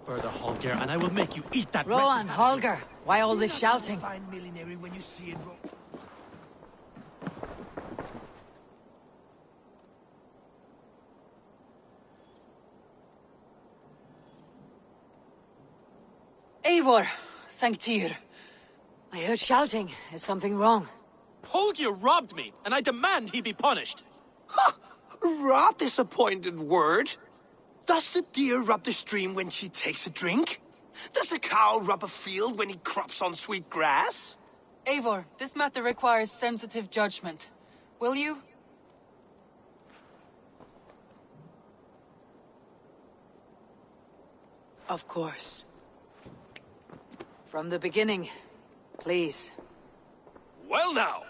Further, Holger, and I will make you eat that. Rowan, Holger, why all this shouting? Fine millinery when you see it. Eivor, thank Tyr. I heard shouting. Is something wrong? Holger robbed me, and I demand he be punished. Ha! Rot disappointed word. Does the deer rub the stream when she takes a drink? Does a cow rub a field when he crops on sweet grass? Eivor, this matter requires sensitive judgment. Will you? Of course. From the beginning, please. Well now,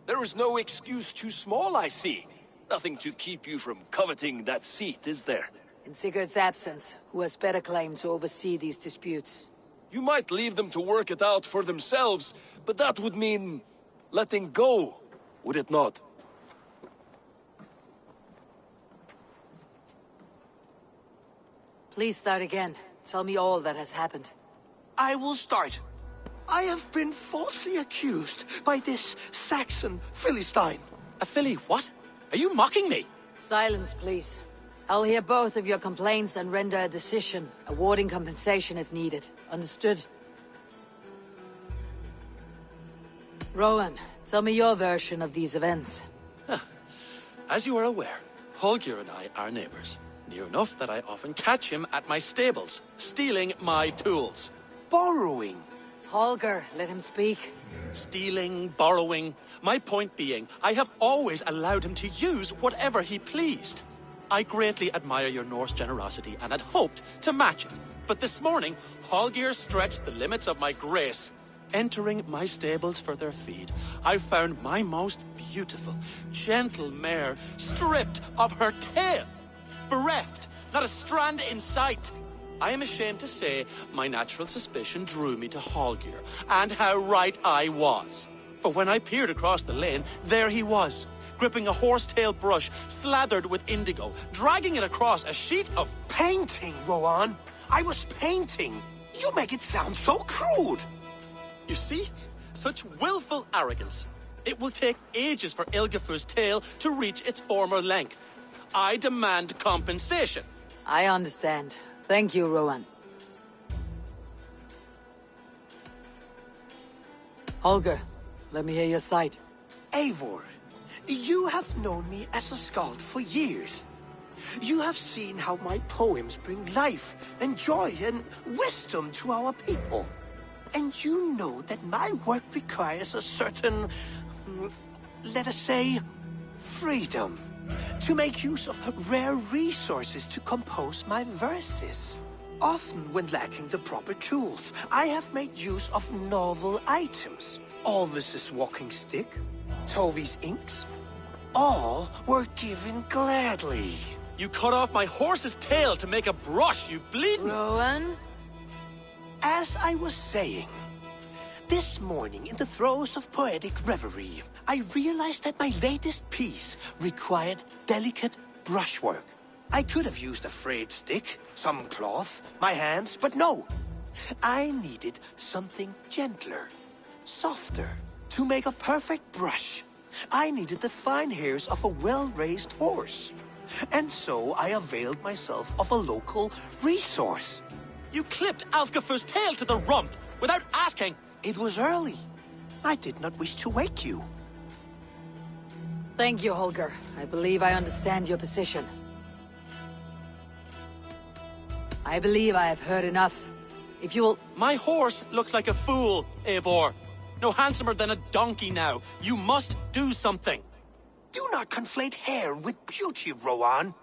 there is no excuse too small, I see. Nothing to keep you from coveting that seat, is there? In Sigurd's absence, who has better claim to oversee these disputes? You might leave them to work it out for themselves, but that would mean letting go, would it not? Please start again. Tell me all that has happened. I will start. I have been falsely accused by this Saxon Philistine. A Philly what? Are you mocking me? Silence, please. I'll hear both of your complaints and render a decision, awarding compensation if needed. Understood? Rowan, tell me your version of these events. As you are aware, Holger and I are neighbors. Near enough that I often catch him at my stables, stealing my tools. Borrowing. Holger, let him speak. Stealing, borrowing. My point being, I have always allowed him to use whatever he pleased. I greatly admire your Norse generosity and had hoped to match it. But this morning, Holger stretched the limits of my grace. Entering my stables for their feed, I found my most beautiful, gentle mare stripped of her tail. Bereft, not a strand in sight. I am ashamed to say my natural suspicion drew me to Hallgeir, and how right I was. For when I peered across the lane, there he was, gripping a horsetail brush slathered with indigo, dragging it across a sheet of... Painting, Rowan! I was painting! You make it sound so crude! You see? Such willful arrogance. It will take ages for Ilgafur's tail to reach its former length. I demand compensation. I understand. Thank you, Rowan. Holger, let me hear your side. Eivor, you have known me as a skald for years. You have seen how my poems bring life and joy and wisdom to our people. And you know that my work requires a certain, let us say, freedom. To make use of rare resources to compose my verses. Often when lacking the proper tools, I have made use of novel items. Alvis's walking stick, Tovi's inks. All were given gladly. You cut off my horse's tail to make a brush, you bleeding... Rowan? As I was saying, this morning in the throes of poetic reverie, I realized that my latest piece required delicate brushwork. I could have used a frayed stick, some cloth, my hands, but no. I needed something gentler, softer. To make a perfect brush, I needed the fine hairs of a well-raised horse. And so I availed myself of a local resource. You clipped Alfgafur's tail to the rump without asking. It was early. I did not wish to wake you. Thank you, Holger. I believe I understand your position. I believe I have heard enough. If you'll... My horse looks like a fool, Eivor. No handsomer than a donkey now. You must do something. Do not conflate hair with beauty, Rowan.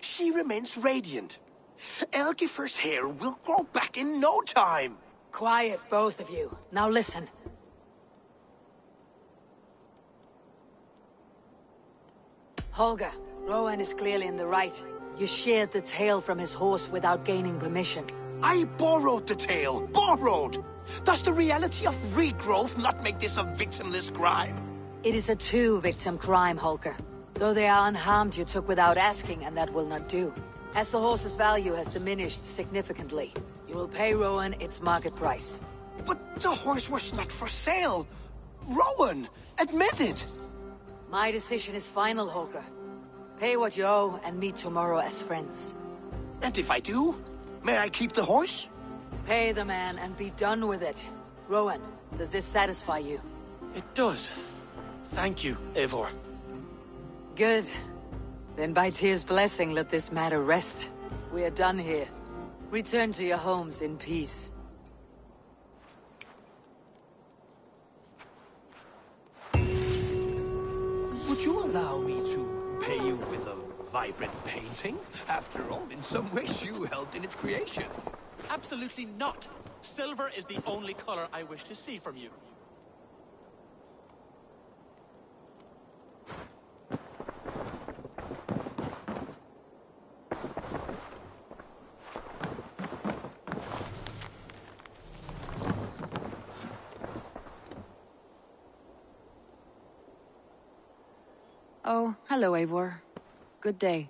She remains radiant. Elgifer's hair will grow back in no time. Quiet, both of you. Now listen. Holger, Rowan is clearly in the right. You sheared the tail from his horse without gaining permission. I borrowed the tail. Borrowed! Does the reality of regrowth not make this a victimless crime? It is a two-victim crime, Holger. Though they are unharmed, you took without asking, and that will not do. As the horse's value has diminished significantly, you will pay Rowan its market price. But the horse was not for sale. Rowan, admit it. My decision is final, Holger. Pay what you owe and meet tomorrow as friends. And if I do, may I keep the horse? Pay the man and be done with it. Rowan, does this satisfy you? It does. Thank you, Eivor. Good. Then by Tyr's blessing, let this matter rest. We are done here. Return to your homes in peace. Would you allow me to pay you with a vibrant painting? After all, in some ways you helped in its creation. Absolutely not. Silver is the only color I wish to see from you. Oh, hello, Eivor. Good day.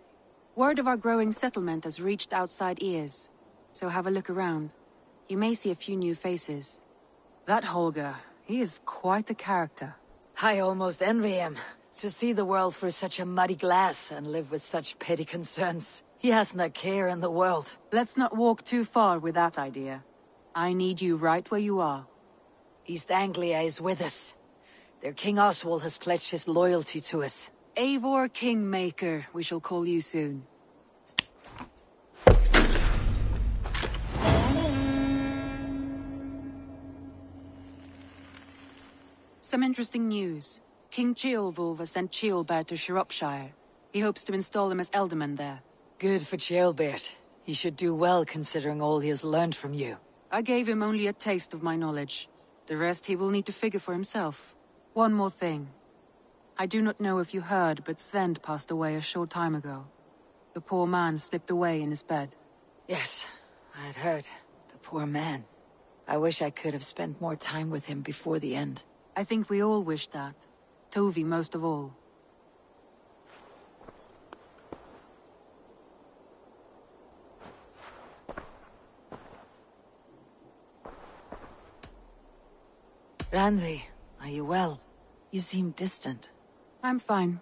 Word of our growing settlement has reached outside ears, so have a look around. You may see a few new faces. That Holger, he is quite a character. I almost envy him. To see the world through such a muddy glass and live with such petty concerns. He hasn't a care in the world. Let's not walk too far with that idea. I need you right where you are. East Anglia is with us. Their King Oswald has pledged his loyalty to us. Eivor Kingmaker, we shall call you soon. Some interesting news. King Ceolwulf has sent Ceolbert to Shropshire. He hopes to install him as Elderman there. Good for Ceolbert. He should do well considering all he has learned from you. I gave him only a taste of my knowledge. The rest he will need to figure for himself. One more thing. I do not know if you heard, but Svend passed away a short time ago. The poor man slipped away in his bed. Yes, I'd heard. The poor man. I wish I could have spent more time with him before the end. I think we all wish that. Tovi most of all. Randvi, are you well? You seem distant. I'm fine.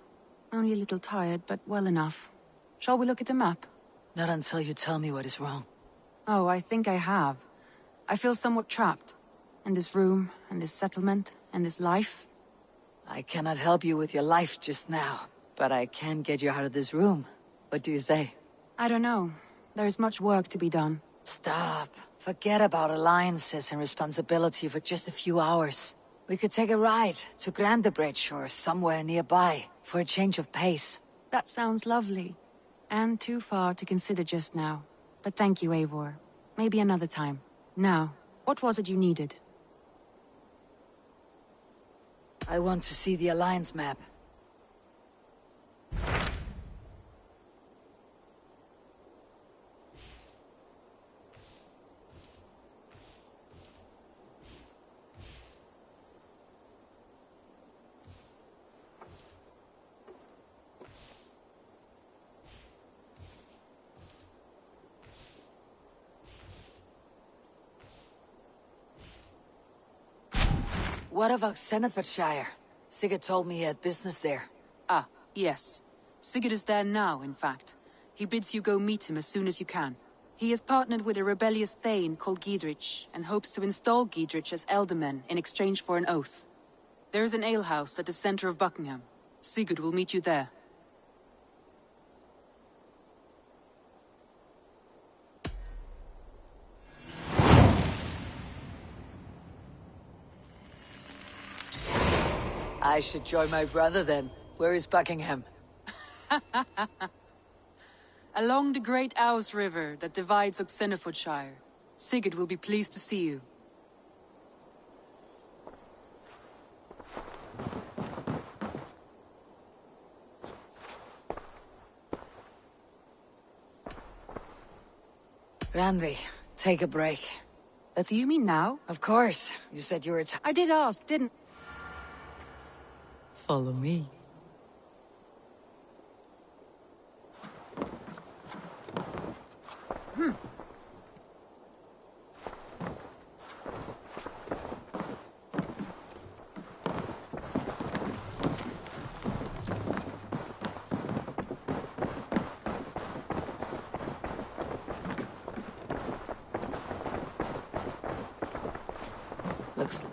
Only a little tired, but well enough. Shall we look at the map? Not until you tell me what is wrong. Oh, I think I have. I feel somewhat trapped. In this room, and this settlement, and this life. I cannot help you with your life just now, but I can get you out of this room. What do you say? I don't know. There is much work to be done. Stop. Forget about alliances and responsibility for just a few hours. We could take a ride to Grandebridge or somewhere nearby for a change of pace. That sounds lovely. And too far to consider just now. But thank you, Eivor. Maybe another time. Now, what was it you needed? I want to see the Alliance map. What about Senefordshire? Sigurd told me he had business there. Ah, yes. Sigurd is there now, in fact. He bids you go meet him as soon as you can. He has partnered with a rebellious thane called Giedrich, and hopes to install Giedrich as Elderman in exchange for an oath. There is an alehouse at the center of Buckingham. Sigurd will meet you there. I should join my brother then. Where is Buckingham? Along the great Ouse River that divides Oxenfordshire. Sigurd will be pleased to see you. Randvi, take a break. Do you mean now? Of course. You said you were I did ask, didn't... Follow me. Looks...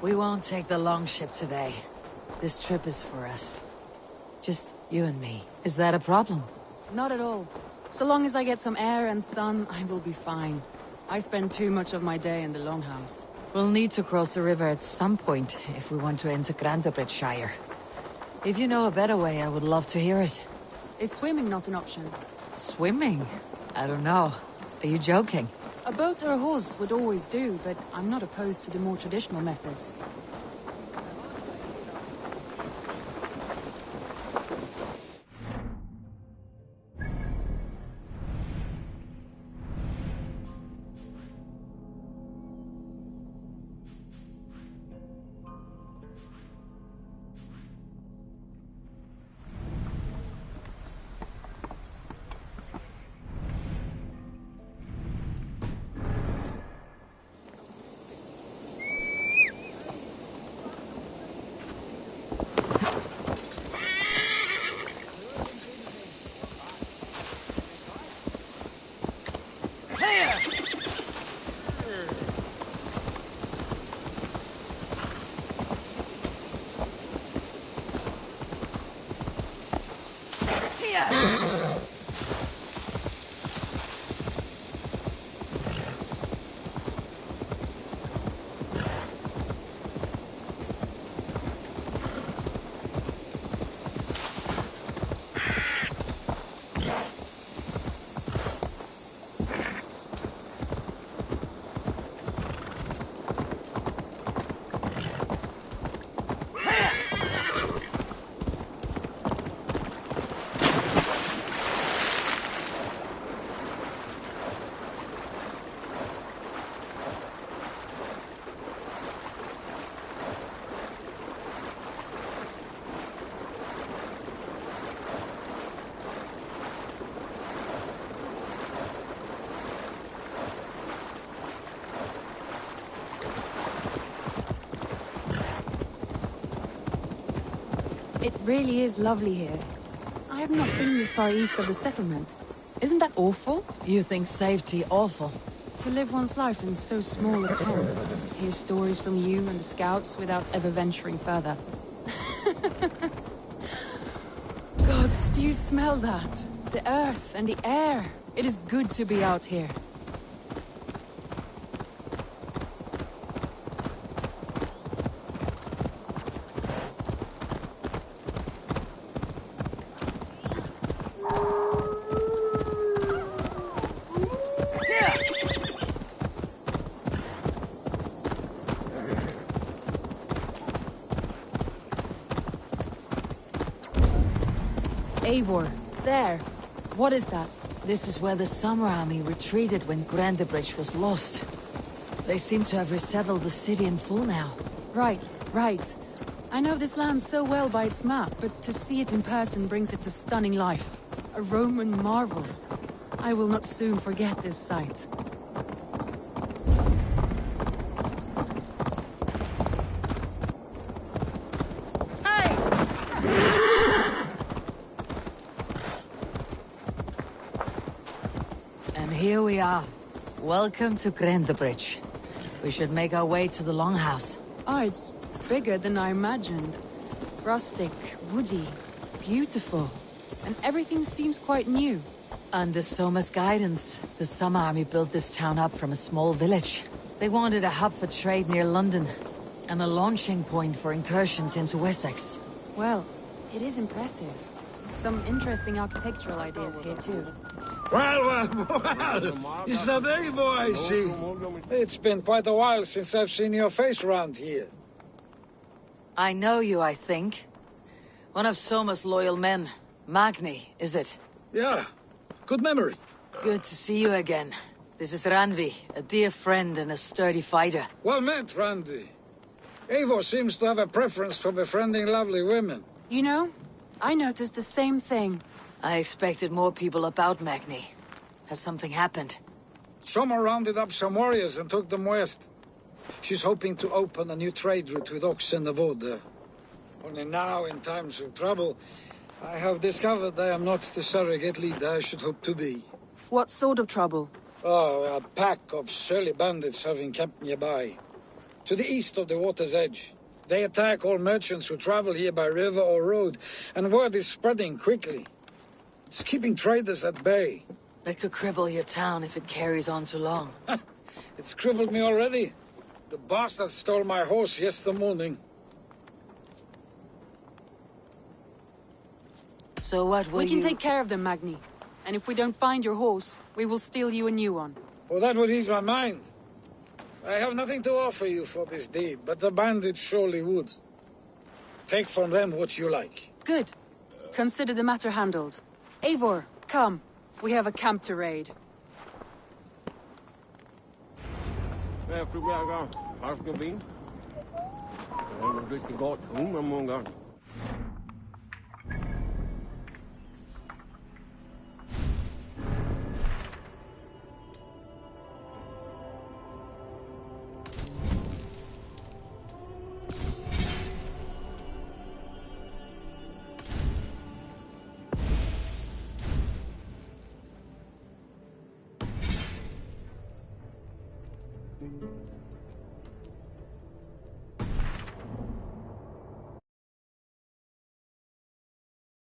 We won't take the long ship today. This trip is for us. Just you and me. Is that a problem? Not at all. So long as I get some air and sun, I will be fine. I spend too much of my day in the Longhouse. We'll need to cross the river at some point if we want to enter Grandebridgeshire. If you know a better way, I would love to hear it. Is swimming not an option? Swimming? I don't know. Are you joking? A boat or a horse would always do, but I'm not opposed to the more traditional methods. It really is lovely here. I have not been this far east of the settlement. Isn't that awful? You think safety awful? To live one's life in so small a pond. Hear stories from you and the scouts without ever venturing further. Gods, do you smell that? The earth and the air. It is good to be out here. Eivor, there. What is that? This is where the Summer Army retreated when Grandebridge was lost. They seem to have resettled the city in full now. Right. I know this land so well by its map, but to see it in person brings it to stunning life. A Roman marvel. I will not soon forget this sight. Here we are. Welcome to Grandebridge. We should make our way to the Longhouse. Oh, it's bigger than I imagined. Rustic, woody, beautiful. And everything seems quite new. Under Soma's guidance, the Summer Army built this town up from a small village. They wanted a hub for trade near London, and a launching point for incursions into Wessex. Well, it is impressive. Some interesting architectural ideas here too. Well, it's that Eivor I see. It's been quite a while since I've seen your face around here. I know you, I think. One of Soma's loyal men. Magni, is it? Yeah, good memory. Good to see you again. This is Ranvi, a dear friend and a sturdy fighter. Well met, Ranvi. Eivor seems to have a preference for befriending lovely women. You know, I noticed the same thing. I expected more people about Magni. Has something happened? Soma rounded up some warriors and took them west. She's hoping to open a new trade route with Ox and the Voda. Only now, in times of trouble, I have discovered I am not the surrogate leader I should hope to be. What sort of trouble? Oh, a pack of surly bandits have encamped nearby. To the east of the water's edge. They attack all merchants who travel here by river or road, and word is spreading quickly. It's keeping traders at bay. That could cripple your town if it carries on too long. It's crippled me already. The bastard stole my horse yesterday morning. So what will We can take care of them, Magni. And if we don't find your horse, we will steal you a new one. Well, that would ease my mind. I have nothing to offer you for this deed, but the bandits surely would. Take from them what you like. Good. Consider the matter handled. Eivor, come. We have a camp to raid.